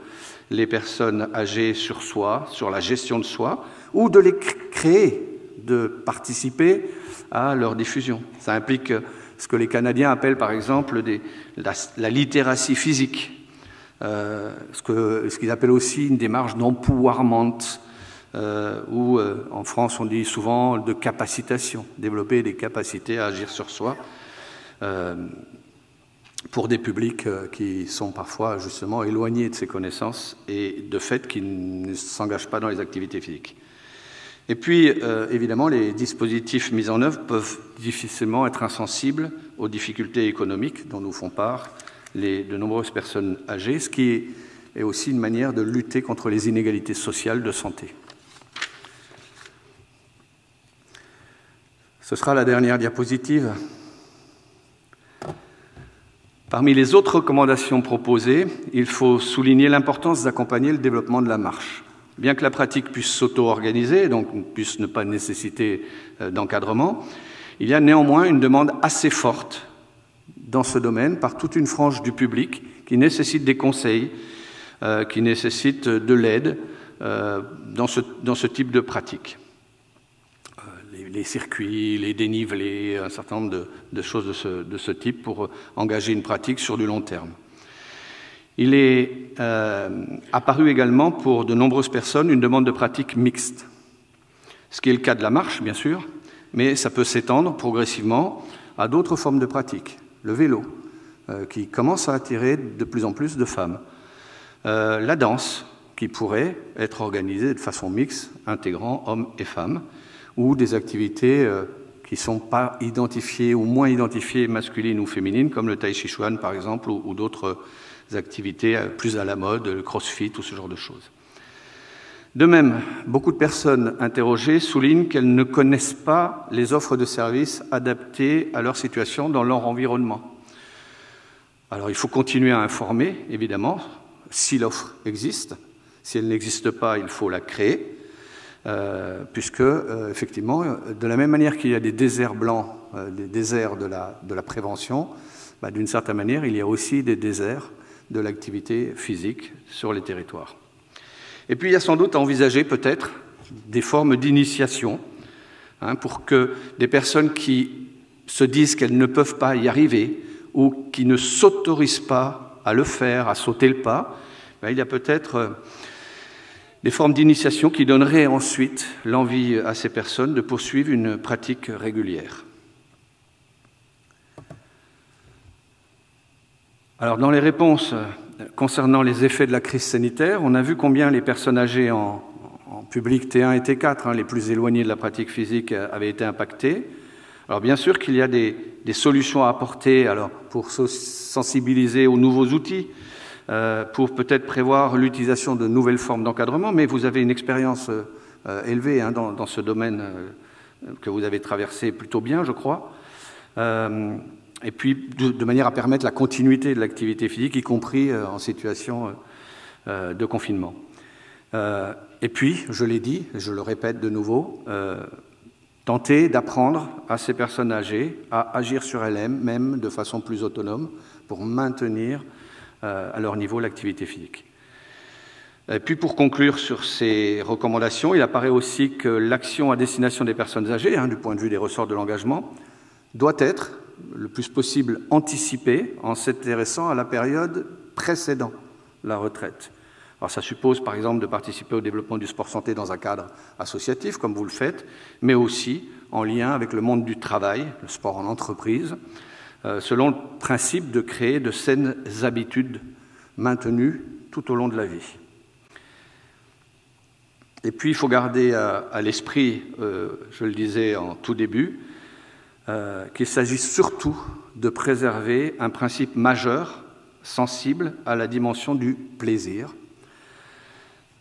les personnes âgées sur soi, sur la gestion de soi, ou de les créer, de participer à leur diffusion. Ça implique ce que les Canadiens appellent par exemple la littératie physique. Ce qu'ils appellent aussi une démarche d'empowerment, où en France on dit souvent de capacitation, développer des capacités à agir sur soi pour des publics qui sont parfois justement éloignés de ces connaissances et de fait qui ne s'engagent pas dans les activités physiques. Et puis évidemment les dispositifs mis en œuvre peuvent difficilement être insensibles aux difficultés économiques dont nous font part de nombreuses personnes âgées, ce qui est aussi une manière de lutter contre les inégalités sociales de santé. Ce sera la dernière diapositive. Parmi les autres recommandations proposées, il faut souligner l'importance d'accompagner le développement de la marche. Bien que la pratique puisse s'auto-organiser, donc puisse ne pas nécessiter d'encadrement, il y a néanmoins une demande assez forte dans ce domaine par toute une frange du public qui nécessite des conseils, qui nécessite de l'aide dans ce type de pratique. Les circuits, les dénivelés, un certain nombre de choses de ce type pour engager une pratique sur du long terme. Il est apparu également pour de nombreuses personnes une demande de pratique mixte, ce qui est le cas de la marche, bien sûr, mais ça peut s'étendre progressivement à d'autres formes de pratique. Le vélo, qui commence à attirer de plus en plus de femmes. La danse, qui pourrait être organisée de façon mixte, intégrant hommes et femmes, ou des activités qui ne sont pas identifiées ou moins identifiées masculines ou féminines, comme le tai chi chuan par exemple, ou d'autres activités plus à la mode, le crossfit ou ce genre de choses. De même, beaucoup de personnes interrogées soulignent qu'elles ne connaissent pas les offres de services adaptées à leur situation dans leur environnement. Alors il faut continuer à informer, évidemment, si l'offre existe. Si elle n'existe pas, il faut la créer, puisque, effectivement, de la même manière qu'il y a des déserts blancs, des déserts de la prévention, d'une certaine manière, il y a aussi des déserts de l'activité physique sur les territoires. Et puis il y a sans doute à envisager peut-être des formes d'initiation pour que des personnes qui se disent qu'elles ne peuvent pas y arriver ou qui ne s'autorisent pas à le faire, à sauter le pas, il y a peut-être des formes d'initiation qui donneraient ensuite l'envie à ces personnes de poursuivre une pratique régulière. Alors dans les réponses concernant les effets de la crise sanitaire, on a vu combien les personnes âgées en public T1 et T4, les plus éloignées de la pratique physique, avaient été impactées. Alors bien sûr qu'il y a des solutions à apporter pour sensibiliser aux nouveaux outils, pour peut-être prévoir l'utilisation de nouvelles formes d'encadrement, mais vous avez une expérience élevée dans ce domaine que vous avez traversé plutôt bien, je crois. Et puis, de manière à permettre la continuité de l'activité physique, y compris en situation de confinement. Et puis, je l'ai dit, je le répète de nouveau, tenter d'apprendre à ces personnes âgées à agir sur elles-mêmes de façon plus autonome pour maintenir à leur niveau l'activité physique. Et puis pour conclure sur ces recommandations, il apparaît aussi que l'action à destination des personnes âgées, du point de vue des ressorts de l'engagement, doit être le plus possible anticipée en s'intéressant à la période précédant la retraite. Alors ça suppose par exemple de participer au développement du sport santé dans un cadre associatif, comme vous le faites, mais aussi en lien avec le monde du travail, le sport en entreprise, selon le principe de créer de saines habitudes maintenues tout au long de la vie. Et puis il faut garder à l'esprit, je le disais en tout début, qu'il s'agit surtout de préserver un principe majeur, sensible à la dimension du plaisir.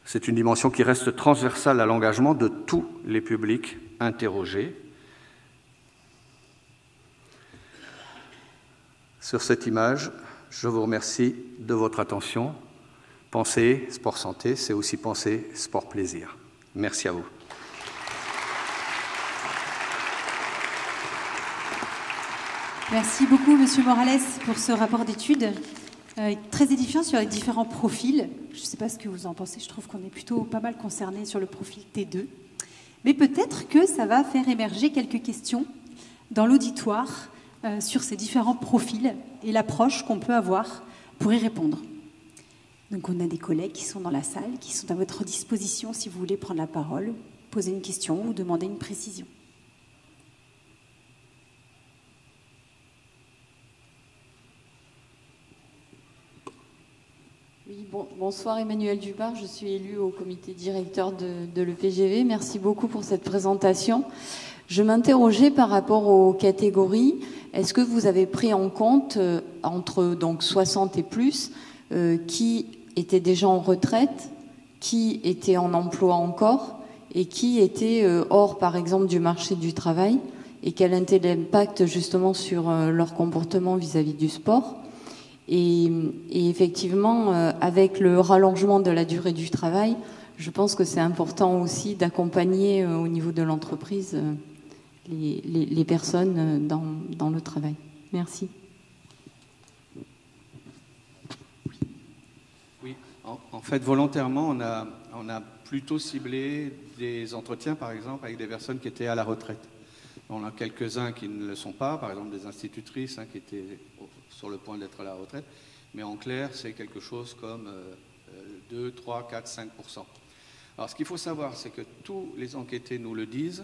C'est une dimension qui reste transversale à l'engagement de tous les publics interrogés. Sur cette image, je vous remercie de votre attention. Penser sport santé, c'est aussi penser sport plaisir. Merci à vous. Merci beaucoup, Monsieur Morales, pour ce rapport d'études très édifiant sur les différents profils. Je ne sais pas ce que vous en pensez, je trouve qu'on est plutôt pas mal concernés sur le profil T2. Mais peut-être que ça va faire émerger quelques questions dans l'auditoire sur ces différents profils et l'approche qu'on peut avoir pour y répondre. Donc on a des collègues qui sont dans la salle, qui sont à votre disposition si vous voulez prendre la parole, poser une question ou demander une précision. Oui, bonsoir Emmanuel Dubard, je suis élue au comité directeur de l'EPGV. Merci beaucoup pour cette présentation. Je m'interrogeais par rapport aux catégories. Est-ce que vous avez pris en compte entre donc 60 et plus qui étaient déjà en retraite, qui étaient en emploi encore et qui étaient hors par exemple du marché du travail, et quel était l'impact justement sur leur comportement vis-à-vis du sport? Et effectivement, avec le rallongement de la durée du travail, je pense que c'est important aussi d'accompagner au niveau de l'entreprise les personnes dans le travail. Merci. Oui, en fait, volontairement, on a plutôt ciblé des entretiens, par exemple, avec des personnes qui étaient à la retraite. On a quelques-uns qui ne le sont pas, par exemple des institutrices qui étaient sur le point d'être à la retraite, mais en clair, c'est quelque chose comme 2, 3, 4, 5%. Alors, ce qu'il faut savoir, c'est que tous les enquêtés nous le disent,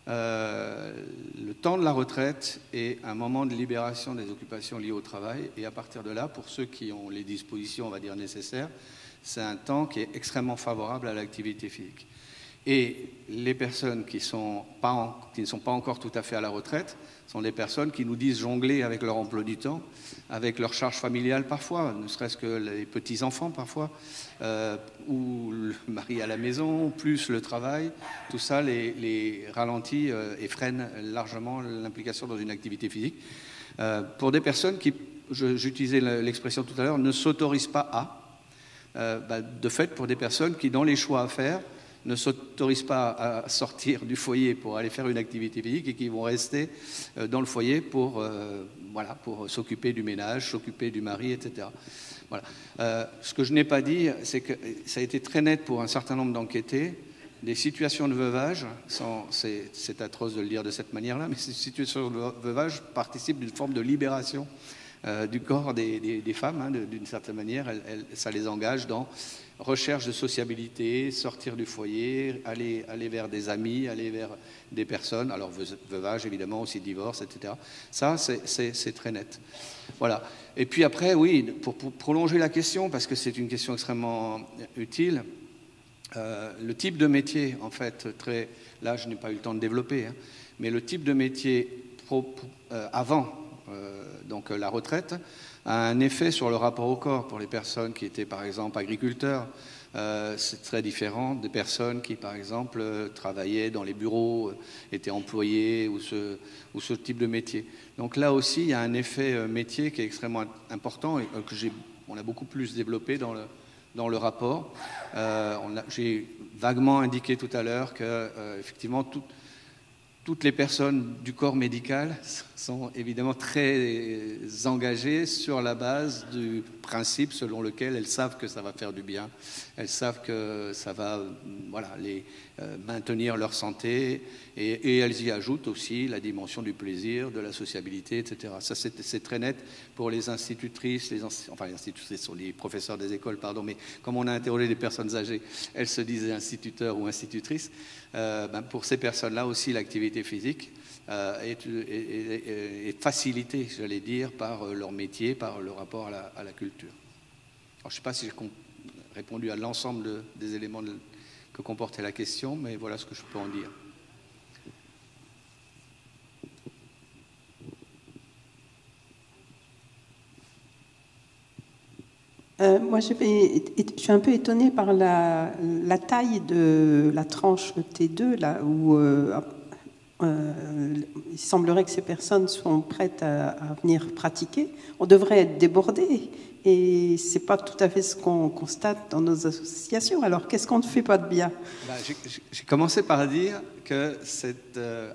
le temps de la retraite est un moment de libération des occupations liées au travail, et à partir de là, pour ceux qui ont les dispositions, on va dire, nécessaires, c'est un temps qui est extrêmement favorable à l'activité physique. Et les personnes qui ne sont pas encore tout à fait à la retraite sont des personnes qui nous disent jongler avec leur emploi du temps, avec leur charge familiale parfois, ne serait-ce que les petits-enfants parfois, ou le mari à la maison, plus le travail. Tout ça les ralentit et freine largement l'implication dans une activité physique. Pour des personnes qui, j'utilisais l'expression tout à l'heure, ne s'autorisent pas à, de fait, pour des personnes qui, dans les choix à faire, ne s'autorisent pas à sortir du foyer pour aller faire une activité physique et qui vont rester dans le foyer pour s'occuper du ménage, s'occuper du mari, etc. Voilà. Ce que je n'ai pas dit, c'est que ça a été très net pour un certain nombre d'enquêtés. Des situations de veuvage, c'est atroce de le dire de cette manière-là, mais ces situations de veuvage participent d'une forme de libération du corps des femmes, d'une certaine manière. Ça les engage dans recherche de sociabilité, sortir du foyer, aller vers des amis, aller vers des personnes, alors veuvage évidemment, aussi divorce, etc. Ça, c'est très net. Voilà. Et puis après, oui, pour prolonger la question, parce que c'est une question extrêmement utile, le type de métier, en fait, là je n'ai pas eu le temps de développer, mais le type de métier avant donc la retraite a un effet sur le rapport au corps pour les personnes qui étaient par exemple agriculteurs, C'est très différent des personnes qui, par exemple, travaillaient dans les bureaux, étaient employés ou ce type de métier. Donc là aussi, il y a un effet métier qui est extrêmement important et que on a beaucoup plus développé dans le rapport. J'ai vaguement indiqué tout à l'heure que, effectivement, toutes les personnes du corps médical sont évidemment très engagées sur la base du principe selon lequel elles savent que ça va faire du bien, elles savent que ça va les maintenir leur santé, et elles y ajoutent aussi la dimension du plaisir, de la sociabilité, etc. Ça, c'est très net pour les institutrices, les institutrices sont les professeurs des écoles, pardon, mais comme on a interrogé des personnes âgées, elles se disaient instituteurs ou institutrices. Pour ces personnes-là aussi, l'activité physique est facilitée, j'allais dire, par leur métier, par le rapport à la culture. Alors, je ne sais pas si j'ai répondu à l'ensemble des éléments que comportait la question, mais voilà ce que je peux en dire. Moi, je suis un peu étonnée par la taille de la tranche T2, là où il semblerait que ces personnes sont prêtes à venir pratiquer. On devrait être débordé, et ce n'est pas tout à fait ce qu'on constate dans nos associations. Alors, qu'est-ce qu'on ne fait pas de bien? J'ai commencé par dire que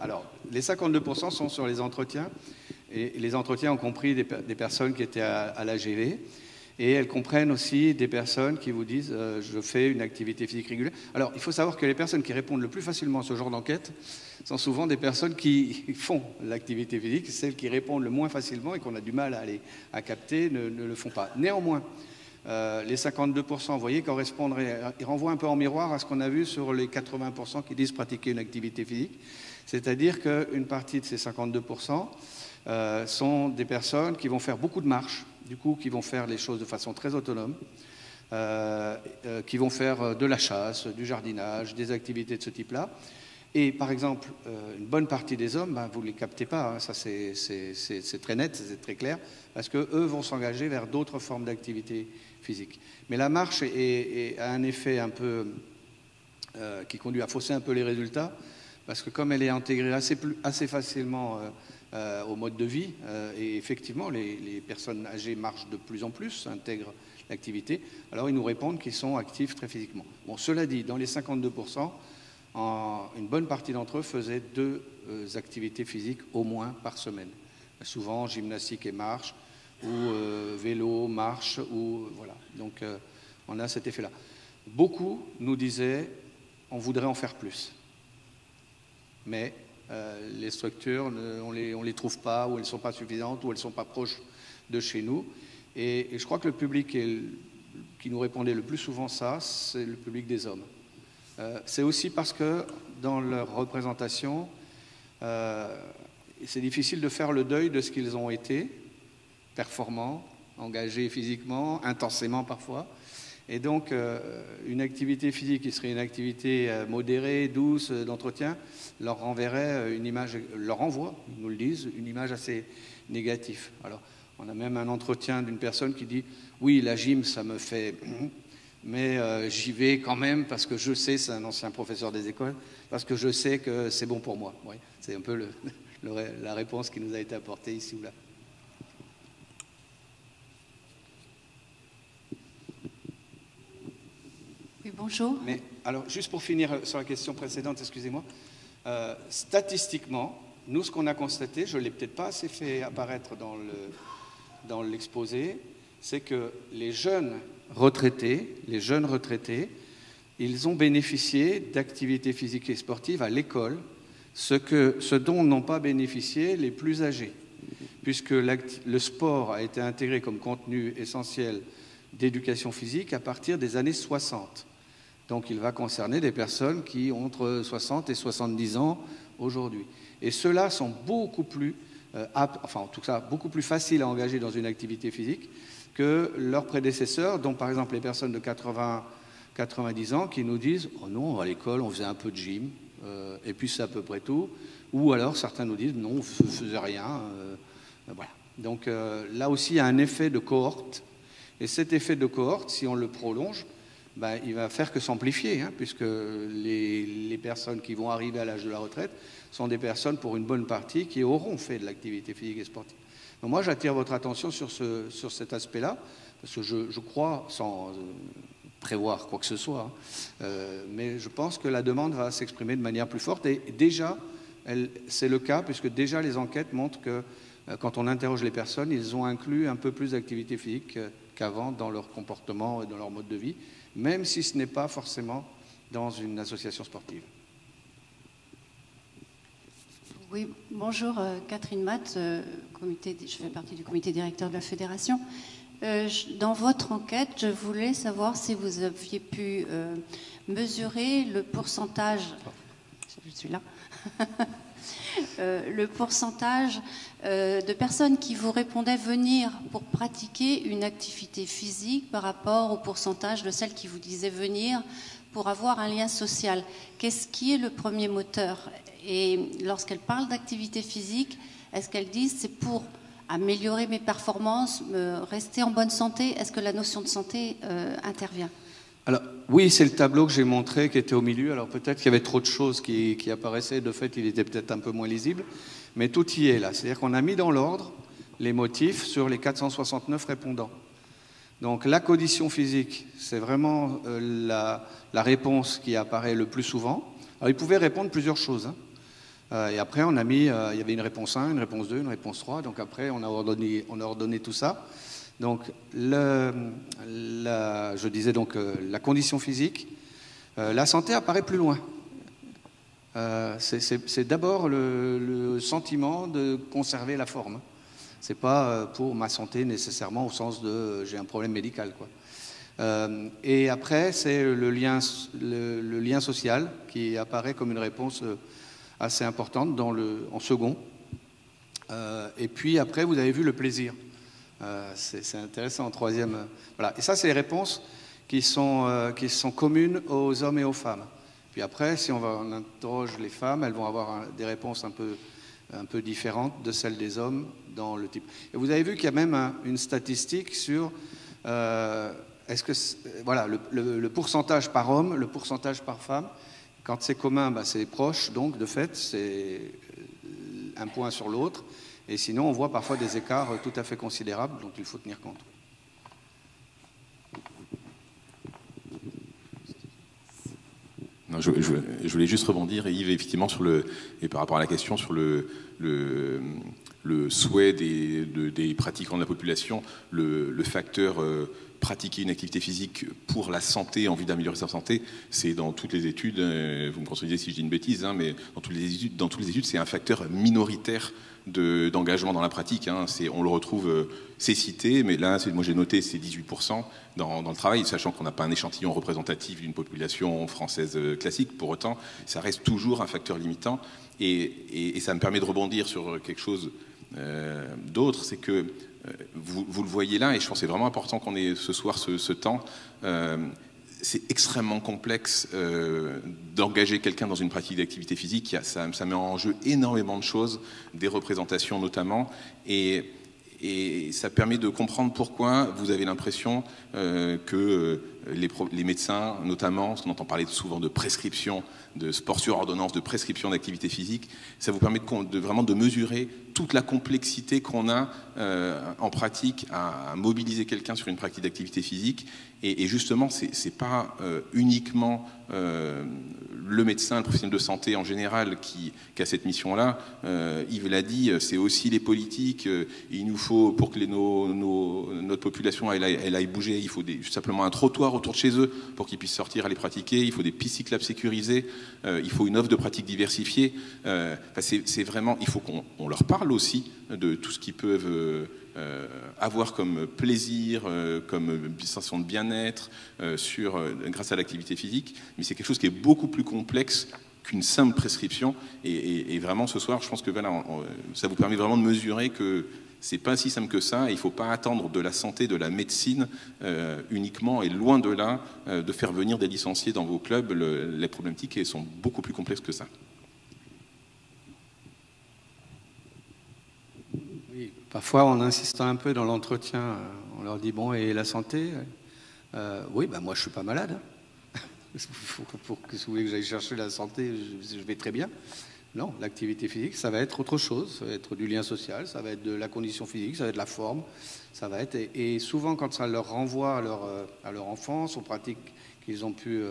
alors, les 52% sont sur les entretiens, et les entretiens ont compris des personnes qui étaient à l'AGV. Et elles comprennent aussi des personnes qui vous disent je fais une activité physique régulière. Alors, il faut savoir que les personnes qui répondent le plus facilement à ce genre d'enquête sont souvent des personnes qui font l'activité physique. Celles qui répondent le moins facilement et qu'on a du mal à capter ne le font pas. Néanmoins, les 52%, vous voyez, ils renvoient un peu en miroir à ce qu'on a vu sur les 80% qui disent pratiquer une activité physique. C'est-à-dire qu'une partie de ces 52% sont des personnes qui vont faire beaucoup de marches, du coup, qui vont faire les choses de façon très autonome, qui vont faire de la chasse, du jardinage, des activités de ce type-là. Et par exemple, une bonne partie des hommes, vous ne les captez pas, hein, ça c'est très net, c'est très clair, parce qu'eux vont s'engager vers d'autres formes d'activité physique. Mais la marche a un effet un peu qui conduit à fausser un peu les résultats, parce que comme elle est intégrée assez facilement au mode de vie, et effectivement les personnes âgées marchent de plus en plus, intègrent l'activité, alors ils nous répondent qu'ils sont actifs très physiquement. Bon, cela dit, dans les 52%, une bonne partie d'entre eux faisaient 2 activités physiques au moins par semaine. Souvent gymnastique et marche, ou vélo, marche, ou voilà. Donc on a cet effet-là. Beaucoup nous disaient on voudrait en faire plus, mais les structures, on les trouve pas, ou elles ne sont pas suffisantes, ou elles ne sont pas proches de chez nous. Et je crois que le public qui nous répondait le plus souvent ça, c'est le public des hommes. C'est aussi parce que dans leur représentation, c'est difficile de faire le deuil de ce qu'ils ont été, performants, engagés physiquement, intensément parfois. Et donc, une activité physique qui serait une activité modérée, douce, d'entretien, leur renverrait une image, leur renvoie, ils nous le disent, une image assez négative. Alors, on a même un entretien d'une personne qui dit « Oui, la gym, ça me fait... mais j'y vais quand même parce que je sais, c'est un ancien professeur des écoles, parce que je sais que c'est bon pour moi. » Oui, c'est un peu la réponse qui nous a été apportée ici ou là. Oui, bonjour. Mais alors, juste pour finir sur la question précédente, excusez-moi, statistiquement, nous, ce qu'on a constaté, je ne l'ai peut-être pas assez fait apparaître dans l'exposé, c'est que les jeunes retraités, ils ont bénéficié d'activités physiques et sportives à l'école, ce dont n'ont pas bénéficié les plus âgés, puisque le sport a été intégré comme contenu essentiel d'éducation physique à partir des années 60. Donc il va concerner des personnes qui ont entre 60 et 70 ans aujourd'hui. Et ceux-là sont beaucoup plus beaucoup plus faciles à engager dans une activité physique que leurs prédécesseurs, dont par exemple les personnes de 80-90 ans qui nous disent « Oh non, à l'école, on faisait un peu de gym, et puis c'est à peu près tout. » Ou alors certains nous disent « Non, on ne faisait rien. » Voilà. Donc là aussi, il y a un effet de cohorte. Et cet effet de cohorte, si on le prolonge, ben, il va faire que s'amplifier, hein, puisque les personnes qui vont arriver à l'âge de la retraite sont des personnes, pour une bonne partie, qui auront fait de l'activité physique et sportive. Donc moi, j'attire votre attention sur cet aspect-là, parce que je crois, sans prévoir quoi que ce soit, mais je pense que la demande va s'exprimer de manière plus forte. Et déjà, c'est le cas, puisque déjà les enquêtes montrent que quand on interroge les personnes, ils ont inclus un peu plus d'activité physique qu'avant dans leur comportement et dans leur mode de vie, même si ce n'est pas forcément dans une association sportive. Oui, bonjour, Catherine Matt, je fais partie du comité directeur de la fédération. Dans votre enquête, je voulais savoir si vous aviez pu mesurer le pourcentage, je suis là, le pourcentage de personnes qui vous répondaient venir pour pratiquer une activité physique par rapport au pourcentage de celles qui vous disaient venir pour avoir un lien social. Qu'est-ce qui est le premier moteur? Et lorsqu'elles parlent d'activité physique, est-ce qu'elles disent c'est pour améliorer mes performances, rester en bonne santé? Est-ce que la notion de santé intervient? Alors, oui, c'est le tableau que j'ai montré qui était au milieu. Alors peut-être qu'il y avait trop de choses qui apparaissaient. De fait, il était peut-être un peu moins lisible. Mais tout y est là. C'est-à-dire qu'on a mis dans l'ordre les motifs sur les 469 répondants. Donc la condition physique, c'est vraiment la réponse qui apparaît le plus souvent. Alors ils pouvaient répondre plusieurs choses, hein. Et après, on a mis, il y avait une réponse 1, une réponse 2, une réponse 3. Donc après, on a ordonné tout ça. Donc, je disais donc la condition physique. La santé apparaît plus loin. C'est d'abord le sentiment de conserver la forme. C'est pas pour ma santé nécessairement au sens de j'ai un problème médical, quoi. Et après, c'est le lien social qui apparaît comme une réponse assez importante en second. Et puis après, vous avez vu le plaisir. C'est intéressant en troisième. Voilà. Et ça, c'est les réponses qui sont communes aux hommes et aux femmes. Puis après, si on interroge les femmes, elles vont avoir des réponses un peu différentes de celles des hommes dans le type. Et vous avez vu qu'il y a même une statistique sur est-ce que voilà, le pourcentage par homme, le pourcentage par femme. Quand c'est commun, bah, c'est proche, donc de fait, c'est un point sur l'autre. Et sinon, on voit parfois des écarts tout à fait considérables dont il faut tenir compte. Non, je voulais juste rebondir, Yves, effectivement, et par rapport à la question sur le souhait des pratiquants de la population, le facteur pratiquer une activité physique pour la santé, en vue d'améliorer sa santé, c'est dans toutes les études, vous me contredisez si je dis une bêtise, hein, mais dans toutes les études, c'est un facteur minoritaire d'engagement dans la pratique. Hein. On le retrouve, c'est cité, mais là, moi j'ai noté, c'est 18% dans le travail, sachant qu'on n'a pas un échantillon représentatif d'une population française classique. Pour autant, ça reste toujours un facteur limitant. Et ça me permet de rebondir sur quelque chose d'autre, c'est que vous le voyez là, et je pense que c'est vraiment important qu'on ait ce soir ce temps. C'est extrêmement complexe d'engager quelqu'un dans une pratique d'activité physique. Ça met en jeu énormément de choses, des représentations notamment, et ça permet de comprendre pourquoi vous avez l'impression que les médecins, notamment, parce qu'on entend parler souvent de prescription, de sport sur ordonnance, de prescription d'activité physique, ça vous permet vraiment de mesurer toute la complexité qu'on a en pratique à mobiliser quelqu'un sur une pratique d'activité physique. Et justement, c'est pas uniquement le médecin, le professionnel de santé en général qui a cette mission-là. Yves l'a dit, c'est aussi les politiques. Il nous faut, pour que notre population elle aille bouger, il faut simplement un trottoir autour de chez eux pour qu'ils puissent sortir, aller pratiquer. Il faut des pistes cyclables sécurisées. Il faut une offre de pratique diversifiée. C'est vraiment, il faut qu'on leur parle aussi de tout ce qu'ils peuvent avoir comme plaisir, comme sensation de bien-être grâce à l'activité physique. Mais c'est quelque chose qui est beaucoup plus complexe qu'une simple prescription. Et vraiment, ce soir, je pense que voilà, ça vous permet vraiment de mesurer que c'est pas si simple que ça. Il ne faut pas attendre de la santé, de la médecine uniquement, et loin de là, de faire venir des licenciés dans vos clubs. Les problématiques sont beaucoup plus complexes que ça. Oui, parfois, en insistant un peu dans l'entretien, on leur dit, bon, et la santé? Oui, ben moi je ne suis pas malade. Pour que vous voulez que j'aille chercher la santé, je vais très bien. Non, l'activité physique, ça va être autre chose. Ça va être du lien social, ça va être de la condition physique, ça va être de la forme. Ça va être, et souvent, quand ça leur renvoie à leur enfance, aux pratiques qu'ils ont pu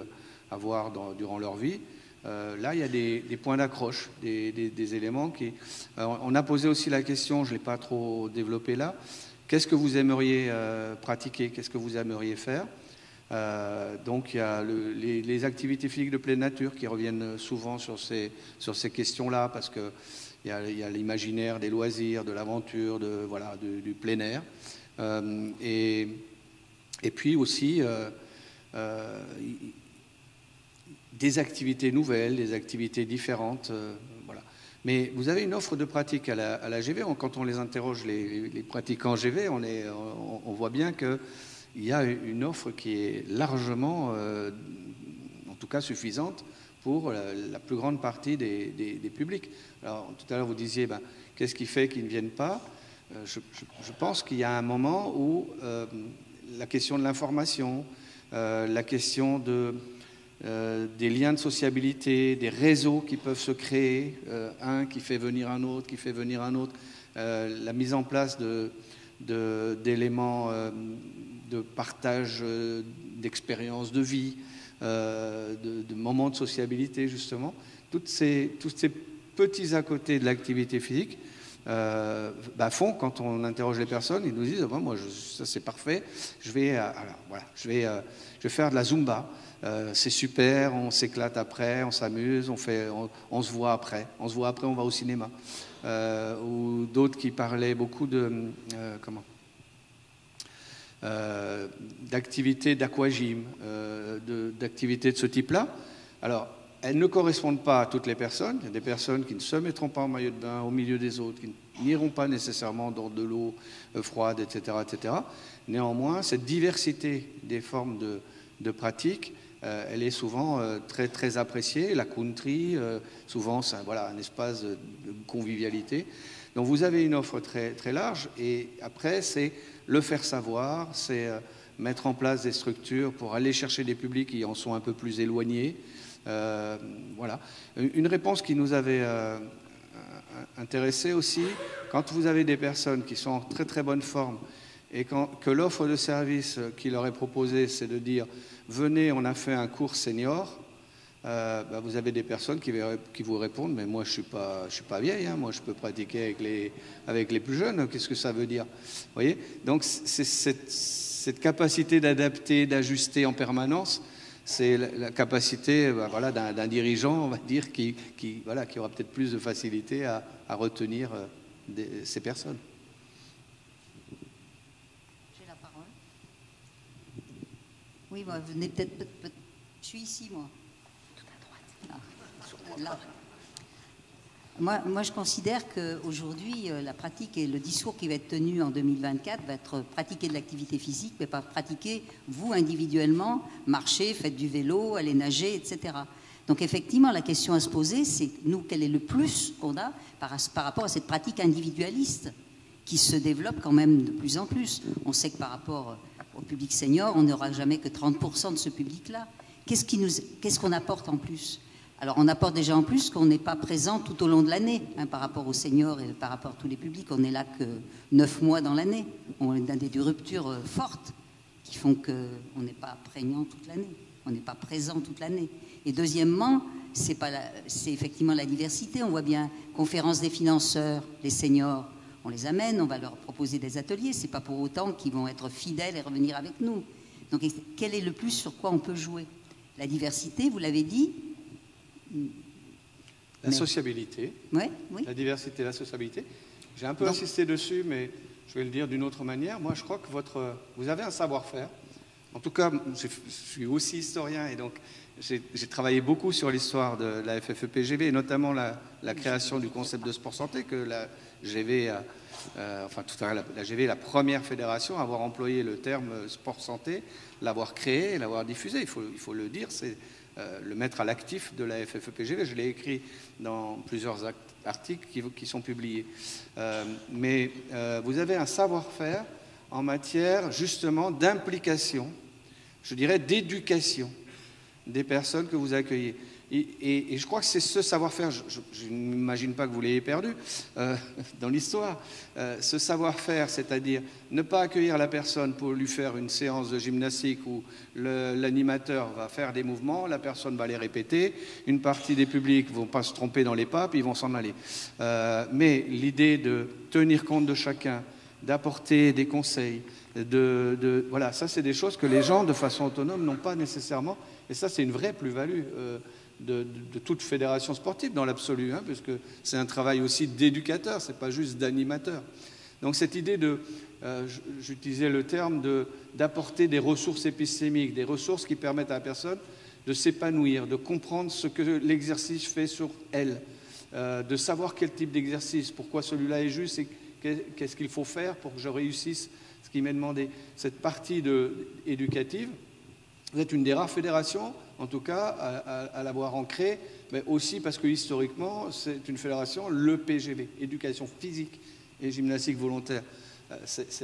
avoir durant leur vie, là, il y a des points d'accroche, des éléments qui... on a posé aussi la question, je ne l'ai pas trop développé là, qu'est-ce que vous aimeriez pratiquer, qu'est-ce que vous aimeriez faire? Donc il y a les activités physiques de pleine nature qui reviennent souvent sur ces questions-là, parce qu'il y a l'imaginaire des loisirs, de l'aventure, du plein air. Et puis aussi des activités nouvelles, des activités différentes. Voilà. Mais vous avez une offre de pratique à la GV. Quand on les interroge, les pratiquants GV, on voit bien que il y a une offre qui est largement, en tout cas suffisante, pour la plus grande partie des publics. Alors, tout à l'heure, vous disiez, qu'est-ce qui fait qu'ils ne viennent pas? Je pense qu'il y a un moment où la question de l'information, la question des liens de sociabilité, des réseaux qui peuvent se créer, un qui fait venir un autre, qui fait venir un autre, la mise en place d'éléments de partage d'expériences de vie, de moments de sociabilité, justement. Tous ces petits à côté de l'activité physique font, quand on interroge les personnes, ils nous disent moi, ça c'est parfait, je vais faire de la Zumba. C'est super, on s'éclate après, on s'amuse, on se voit après. On se voit après, on va au cinéma. Ou d'autres qui parlaient beaucoup d'activités d'aquagym, d'activités de ce type-là. Alors, elles ne correspondent pas à toutes les personnes. Il y a des personnes qui ne se mettront pas en maillot de bain au milieu des autres, qui n'iront pas nécessairement dans de l'eau froide, etc., etc. Néanmoins, cette diversité des formes de pratique, elle est souvent très, très appréciée. La country, souvent, c'est un espace de convivialité. Donc, vous avez une offre très, très large. Et après, c'est le faire savoir, c'est mettre en place des structures pour aller chercher des publics qui en sont un peu plus éloignés. Voilà. Une réponse qui nous avait intéressé aussi, quand vous avez des personnes qui sont en très, très bonne forme et que l'offre de service qui leur est proposée, c'est de dire « Venez, on a fait un cours senior », vous avez des personnes qui vous répondent « Mais moi, je suis pas vieille, hein, moi, je peux pratiquer avec les plus jeunes, qu'est-ce que ça veut dire ?» Vous voyez ? Donc, c'est cette capacité d'adapter, d'ajuster en permanence, c'est la capacité d'un dirigeant, on va dire, qui aura peut-être plus de facilité à retenir ces personnes. Oui, venez peut-être. Je suis ici, moi. Tout à droite. Là. Moi, je considère qu'aujourd'hui, la pratique et le discours qui va être tenu en 2024 va être pratiquer de l'activité physique, mais pas pratiquer, vous, individuellement, marcher, faites du vélo, aller nager, etc. Donc, effectivement, la question à se poser, c'est, nous, quel est le plus qu'on a par rapport à cette pratique individualiste qui se développe quand même de plus en plus. On sait que par rapport au public senior, on n'aura jamais que 30% de ce public-là. Qu'est-ce qu'on apporte en plus? Alors, on apporte déjà en plus qu'on n'est pas présent tout au long de l'année, par rapport aux seniors et par rapport à tous les publics. On n'est là que 9 mois dans l'année. On a des ruptures fortes qui font qu'on n'est pas prégnant toute l'année. On n'est pas présent toute l'année. Et deuxièmement, c'est effectivement la diversité. On voit bien, conférence des financeurs, les seniors, on les amène, on va leur proposer des ateliers. C'est pas pour autant qu'ils vont être fidèles et revenir avec nous. Donc, quel est le plus sur quoi on peut jouer? La diversité, vous l'avez dit. La sociabilité. Oui. La diversité, la sociabilité. J'ai un peu insisté dessus, mais je vais le dire d'une autre manière. Moi, je crois que vous avez un savoir-faire. En tout cas, je suis aussi historien et donc j'ai travaillé beaucoup sur l'histoire de la FFEPGV et notamment la création du concept de sport santé que la GV la GV est la première fédération à avoir employé le terme sport santé, l'avoir créé, l'avoir diffusé. Il faut le dire, c'est le mettre à l'actif de la FFEPGV. Je l'ai écrit dans plusieurs articles qui sont publiés. Mais vous avez un savoir-faire en matière justement d'implication je dirais, d'éducation des personnes que vous accueillez. Et je crois que c'est ce savoir-faire, je n'imagine pas que vous l'ayez perdu dans l'histoire, ce savoir-faire, c'est-à-dire ne pas accueillir la personne pour lui faire une séance de gymnastique où l'animateur va faire des mouvements, la personne va les répéter, une partie des publics ne vont pas se tromper dans les pas, puis ils vont s'en aller. Mais l'idée de tenir compte de chacun, d'apporter des conseils, voilà, ça c'est des choses que les gens de façon autonome n'ont pas nécessairement, et ça c'est une vraie plus-value de toute fédération sportive dans l'absolu, hein, puisque c'est un travail aussi d'éducateur, c'est pas juste d'animateur. Donc cette idée j'utilisais le terme d'apporter des ressources épistémiques, des ressources qui permettent à la personne de s'épanouir, de comprendre ce que l'exercice fait sur elle, de savoir quel type d'exercice, pourquoi celui-là est juste et qu'est-ce qu'il faut faire pour que je réussisse ce qui m'est demandé. Cette partie éducative, vous êtes une des rares fédérations, en tout cas, à l'avoir ancrée, mais aussi parce que historiquement, c'est une fédération, le PGV, éducation physique et gymnastique volontaire.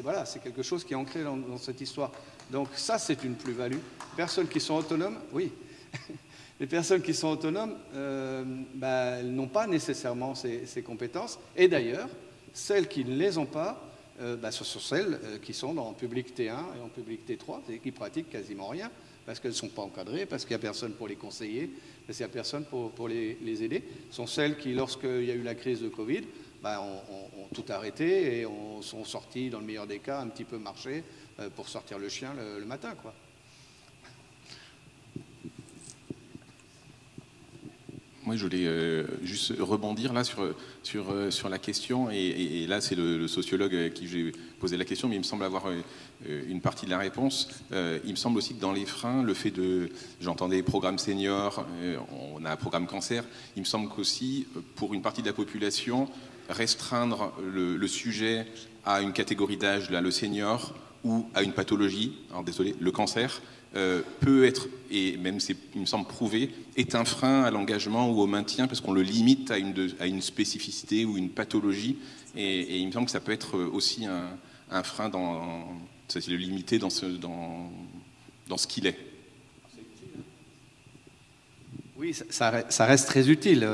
Voilà, c'est quelque chose qui est ancré dans cette histoire. Donc ça, c'est une plus-value. Les personnes qui sont autonomes, oui, les personnes qui sont autonomes, elles n'ont pas nécessairement ces compétences. Et d'ailleurs, celles qui ne les ont pas, ce sont celles qui sont en public T1 et en public T3, et qui pratiquent quasiment rien, parce qu'elles ne sont pas encadrées, parce qu'il n'y a personne pour les conseiller, parce qu'il n'y a personne pour les aider. Ce sont celles qui, lorsqu'il y a eu la crise de Covid, ont tout arrêté et sont sorties, dans le meilleur des cas, un petit peu marcher pour sortir le chien le matin, quoi. Moi, je voulais juste rebondir là sur la question, et là, c'est le sociologue à qui j'ai posé la question, mais il me semble avoir une partie de la réponse. Il me semble aussi que dans les freins, le fait j'entendais programme senior, on a un programme cancer, il me semble qu'aussi, pour une partie de la population, restreindre le sujet à une catégorie d'âge, là, le senior, ou à une pathologie, alors désolé, le cancer, peut être, et même il me semble prouvé, est un frein à l'engagement ou au maintien parce qu'on le limite à une spécificité ou une pathologie, et il me semble que ça peut être aussi un frein c'est le limiter dans ce qu'il est. Oui, ça reste très utile.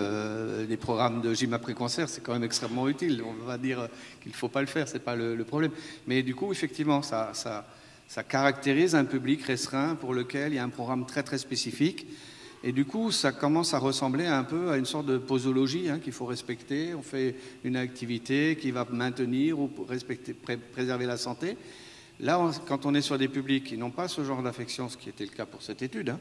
Les programmes de gym après-cancer, c'est quand même extrêmement utile. On va dire qu'il ne faut pas le faire, ce n'est pas le problème. Mais du coup, effectivement, ça caractérise un public restreint pour lequel il y a un programme très très spécifique. Et du coup, ça commence à ressembler un peu à une sorte de posologie qu'il faut respecter. On fait une activité qui va maintenir ou préserver la santé. Là, quand on est sur des publics qui n'ont pas ce genre d'affection, ce qui était le cas pour cette étude,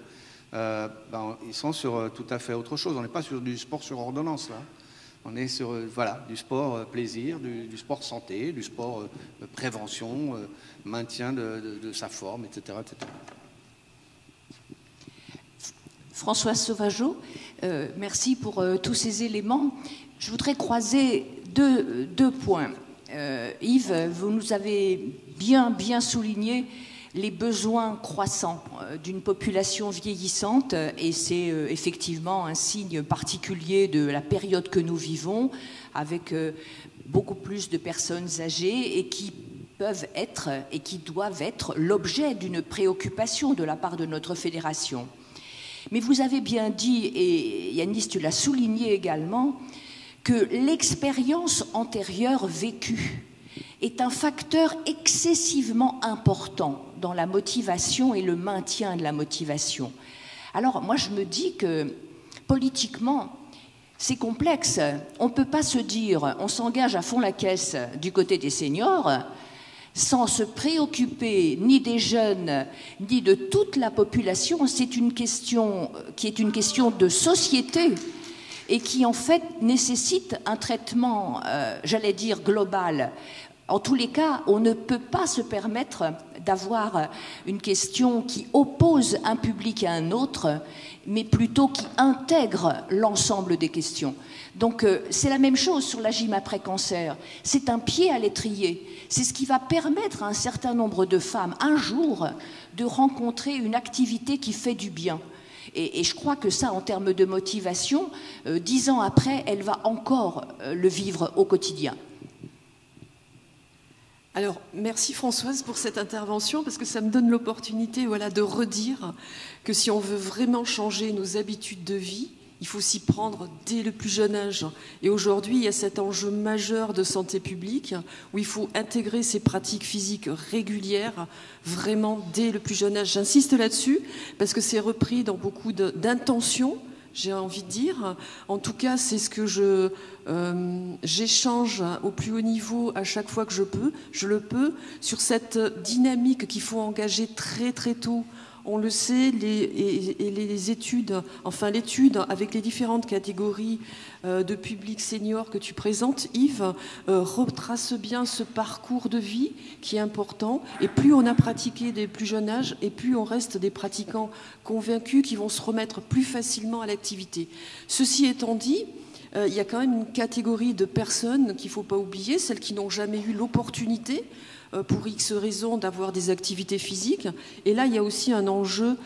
ils sont sur tout à fait autre chose. On n'est pas sur du sport sur ordonnance, là. On est sur du sport plaisir, du sport santé, du sport prévention, maintien de sa forme, etc. etc. Françoise Sauvageau, merci pour tous ces éléments. Je voudrais croiser deux points. Yves, vous nous avez bien souligné les besoins croissants d'une population vieillissante, et c'est effectivement un signe particulier de la période que nous vivons, avec beaucoup plus de personnes âgées et qui peuvent être et qui doivent être l'objet d'une préoccupation de la part de notre fédération. Mais vous avez bien dit, et Yanis, tu l'as souligné également, que l'expérience antérieure vécue est un facteur excessivement important dans la motivation et le maintien de la motivation. Alors moi je me dis que politiquement c'est complexe. On ne peut pas se dire on s'engage à fond la caisse du côté des seniors sans se préoccuper ni des jeunes ni de toute la population. C'est une question qui est une question de société et qui en fait nécessite un traitement, j'allais dire global. En tous les cas, on ne peut pas se permettre d'avoir une question qui oppose un public à un autre, mais plutôt qui intègre l'ensemble des questions. Donc c'est la même chose sur la gym après-cancer. C'est un pied à l'étrier. C'est ce qui va permettre à un certain nombre de femmes, un jour, de rencontrer une activité qui fait du bien. Et je crois que ça, en termes de motivation, 10 ans après, elle va encore le vivre au quotidien. Alors, merci Françoise pour cette intervention, parce que ça me donne l'opportunité de redire que si on veut vraiment changer nos habitudes de vie, il faut s'y prendre dès le plus jeune âge. Et aujourd'hui, il y a cet enjeu majeur de santé publique où il faut intégrer ces pratiques physiques régulières vraiment dès le plus jeune âge. J'insiste là-dessus parce que c'est repris dans beaucoup d'intentions, j'ai envie de dire. En tout cas, c'est ce que j'échange au plus haut niveau à chaque fois que je le peux, sur cette dynamique qu'il faut engager très très tôt. On le sait, les études, enfin l'étude avec les différentes catégories de public senior que tu présentes, Yves, retrace bien ce parcours de vie qui est important. Et plus on a pratiqué dès le plus jeune âge, et plus on reste des pratiquants convaincus qui vont se remettre plus facilement à l'activité. Ceci étant dit, il y a quand même une catégorie de personnes qu'il ne faut pas oublier, celles qui n'ont jamais eu l'opportunité pour X raisons d'avoir des activités physiques. Et là, il y a aussi un enjeu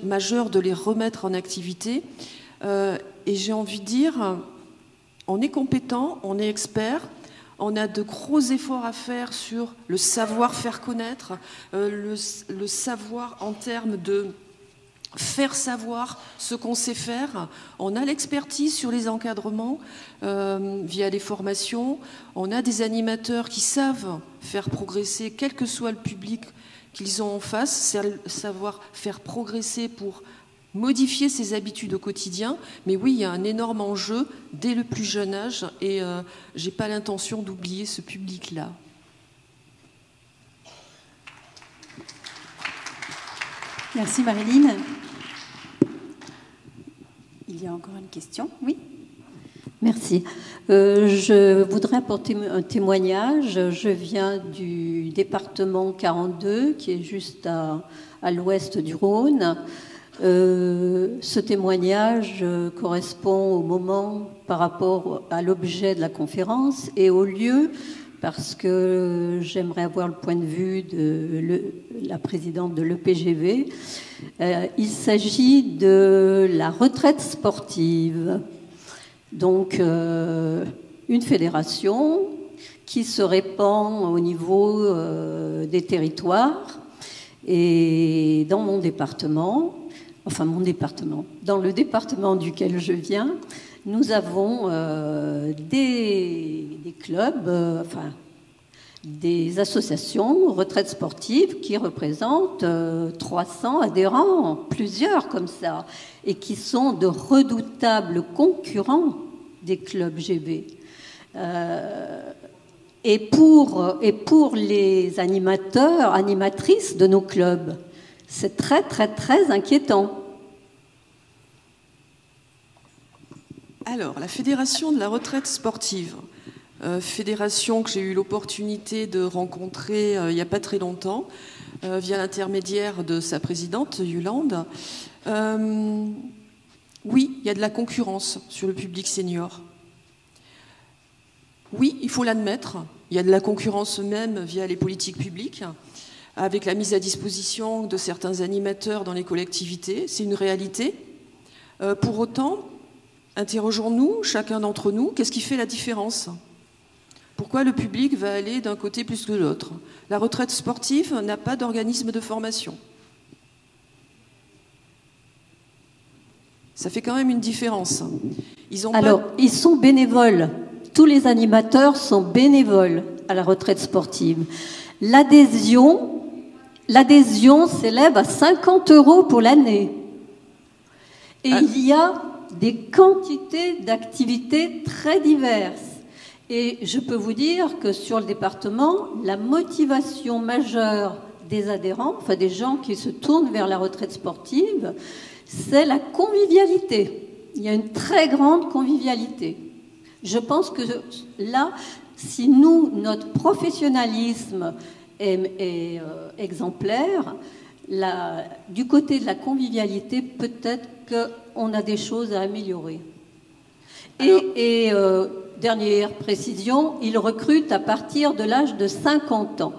majeur de les remettre en activité. Et j'ai envie de dire, on est compétent, on est expert, on a de gros efforts à faire sur le savoir faire connaître, le savoir en termes de faire savoir ce qu'on sait faire. On a l'expertise sur les encadrements via les formations. On a des animateurs qui savent faire progresser, quel que soit le public qu'ils ont en face, savoir faire progresser pour modifier ses habitudes au quotidien. Mais oui, il y a un énorme enjeu dès le plus jeune âge et je n'ai pas l'intention d'oublier ce public-là. Merci Marilyn. Il y a encore une question, oui. Merci. Je voudrais apporter un témoignage. Je viens du département 42, qui est juste à l'ouest du Rhône. Ce témoignage correspond au moment par rapport à l'objet de la conférence et au lieu, parce que j'aimerais avoir le point de vue de la présidente de l'EPGV. Il s'agit de la retraite sportive. Donc, une fédération qui se répand au niveau des territoires. Et dans mon département, dans le département duquel je viens, nous avons des clubs, des associations retraites sportives qui représentent 300 adhérents, plusieurs comme ça, et qui sont de redoutables concurrents des clubs GB. Et pour les animateurs, animatrices de nos clubs, c'est très, très, très inquiétant. Alors, la Fédération de la retraite sportive, fédération que j'ai eu l'opportunité de rencontrer il n'y a pas très longtemps, via l'intermédiaire de sa présidente, Yolande. Oui, il y a de la concurrence sur le public senior. Oui, il faut l'admettre, il y a de la concurrence même via les politiques publiques, avec la mise à disposition de certains animateurs dans les collectivités, c'est une réalité. Pour autant, interrogeons-nous, chacun d'entre nous, qu'est-ce qui fait la différence ? Pourquoi le public va aller d'un côté plus que de l'autre ? La retraite sportive n'a pas d'organisme de formation. Ça fait quand même une différence. Ils sont bénévoles. Tous les animateurs sont bénévoles à la retraite sportive. L'adhésion s'élève à 50 € pour l'année. Et il y a des quantités d'activités très diverses. Et je peux vous dire que sur le département, la motivation majeure des adhérents, enfin des gens qui se tournent vers la retraite sportive, c'est la convivialité. Il y a une très grande convivialité. Je pense que là, si notre professionnalisme est exemplaire, du côté de la convivialité, peut-être qu'on a des choses à améliorer. Et dernière précision, ils recrutent à partir de l'âge de 50 ans.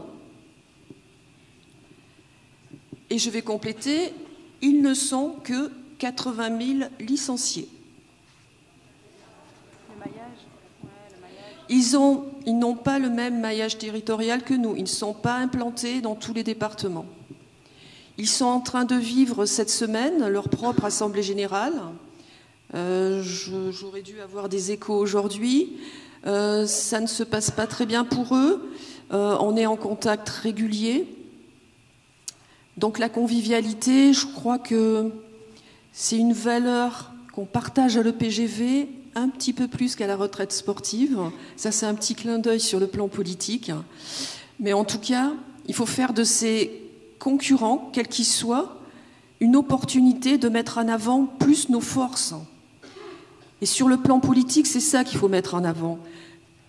Et je vais compléter, ils ne sont que 80 000 licenciés. Ils ont ils n'ont pas le même maillage territorial que nous. Ils ne sont pas implantés dans tous les départements. Ils sont en train de vivre cette semaine leur propre assemblée générale. J'aurais dû avoir des échos aujourd'hui. Ça ne se passe pas très bien pour eux. On est en contact régulier. Donc la convivialité, je crois que c'est une valeur qu'on partage à l'EPGV un petit peu plus qu'à la retraite sportive. Ça, c'est un petit clin d'œil sur le plan politique. Mais en tout cas, il faut faire de ces concurrents, quels qu'ils soient, une opportunité de mettre en avant plus nos forces. Et sur le plan politique, c'est ça qu'il faut mettre en avant.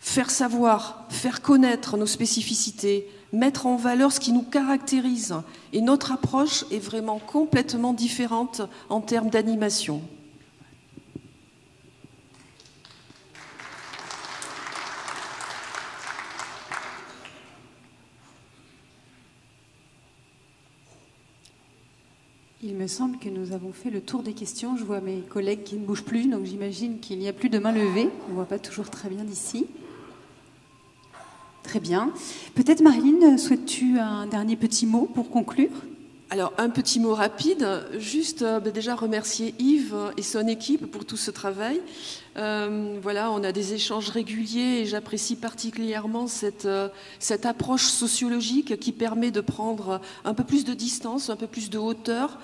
Faire savoir, faire connaître nos spécificités, mettre en valeur ce qui nous caractérise. Et notre approche est vraiment complètement différente en termes d'animation. Il me semble que nous avons fait le tour des questions. Je vois mes collègues qui ne bougent plus, donc j'imagine qu'il n'y a plus de main levée. On ne voit pas toujours très bien d'ici. Très bien. Peut-être, Marilyn, souhaites-tu un dernier petit mot pour conclure ? Alors, un petit mot rapide, juste déjà remercier Yves et son équipe pour tout ce travail. Voilà, on a des échanges réguliers et j'apprécie particulièrement cette approche sociologique qui permet de prendre un peu plus de distance, un peu plus de hauteur.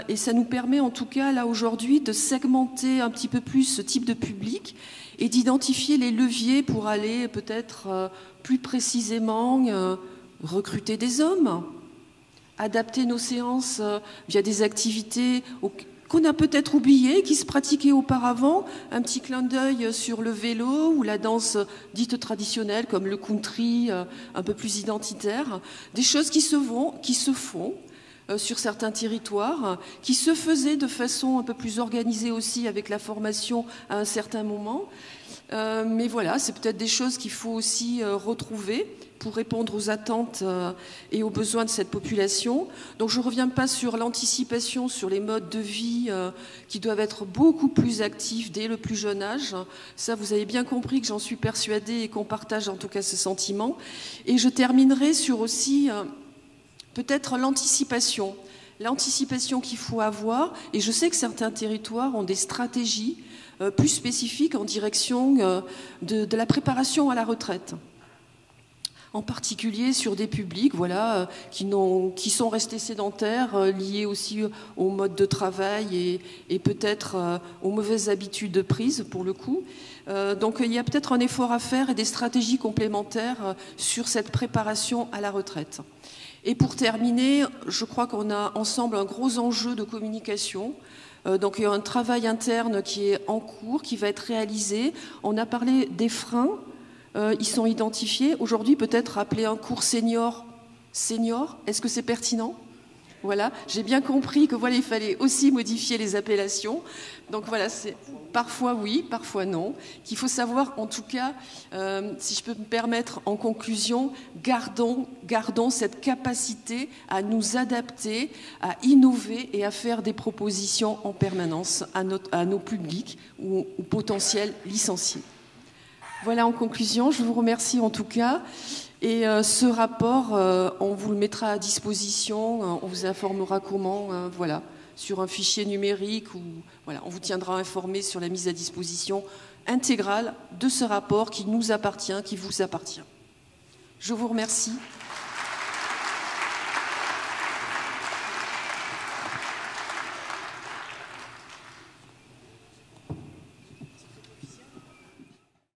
Et ça nous permet en tout cas, là aujourd'hui, de segmenter un petit peu plus ce type de public et d'identifier les leviers pour aller peut-être plus précisément recruter des hommes, adapter nos séances via des activités qu'on a peut-être oubliées, qui se pratiquaient auparavant, un petit clin d'œil sur le vélo ou la danse dite traditionnelle comme le country, un peu plus identitaire, des choses qui se font sur certains territoires, qui se faisaient de façon un peu plus organisée aussi avec la formation à un certain moment. Mais voilà, c'est peut-être des choses qu'il faut aussi retrouver pour répondre aux attentes et aux besoins de cette population. Donc je ne reviens pas sur l'anticipation, sur les modes de vie qui doivent être beaucoup plus actifs dès le plus jeune âge. Ça, vous avez bien compris que j'en suis persuadée et qu'on partage en tout cas ce sentiment. Et je terminerai sur aussi peut-être l'anticipation qu'il faut avoir. Et je sais que certains territoires ont des stratégies plus spécifiques en direction de la préparation à la retraite. En particulier sur des publics voilà, qui sont restés sédentaires, liés aussi au mode de travail et peut-être aux mauvaises habitudes prises pour le coup. Donc il y a peut-être un effort à faire et des stratégies complémentaires sur cette préparation à la retraite. Et pour terminer, je crois qu'on a ensemble un gros enjeu de communication. Donc il y a un travail interne qui est en cours, qui va être réalisé. On a parlé des freins. Ils sont identifiés. Aujourd'hui, peut-être appeler un cours senior, est-ce que c'est pertinent ? Voilà, j'ai bien compris que voilà, il fallait aussi modifier les appellations. Donc voilà, c'est parfois oui, parfois non. Qu'il faut savoir, en tout cas, si je peux me permettre, en conclusion, gardons cette capacité à nous adapter, à innover et à faire des propositions en permanence à nos publics ou potentiels licenciés. Voilà, en conclusion, je vous remercie en tout cas. Et ce rapport, on vous le mettra à disposition, on vous informera comment, voilà, sur un fichier numérique, ou voilà, on vous tiendra informé sur la mise à disposition intégrale de ce rapport qui nous appartient, qui vous appartient. Je vous remercie.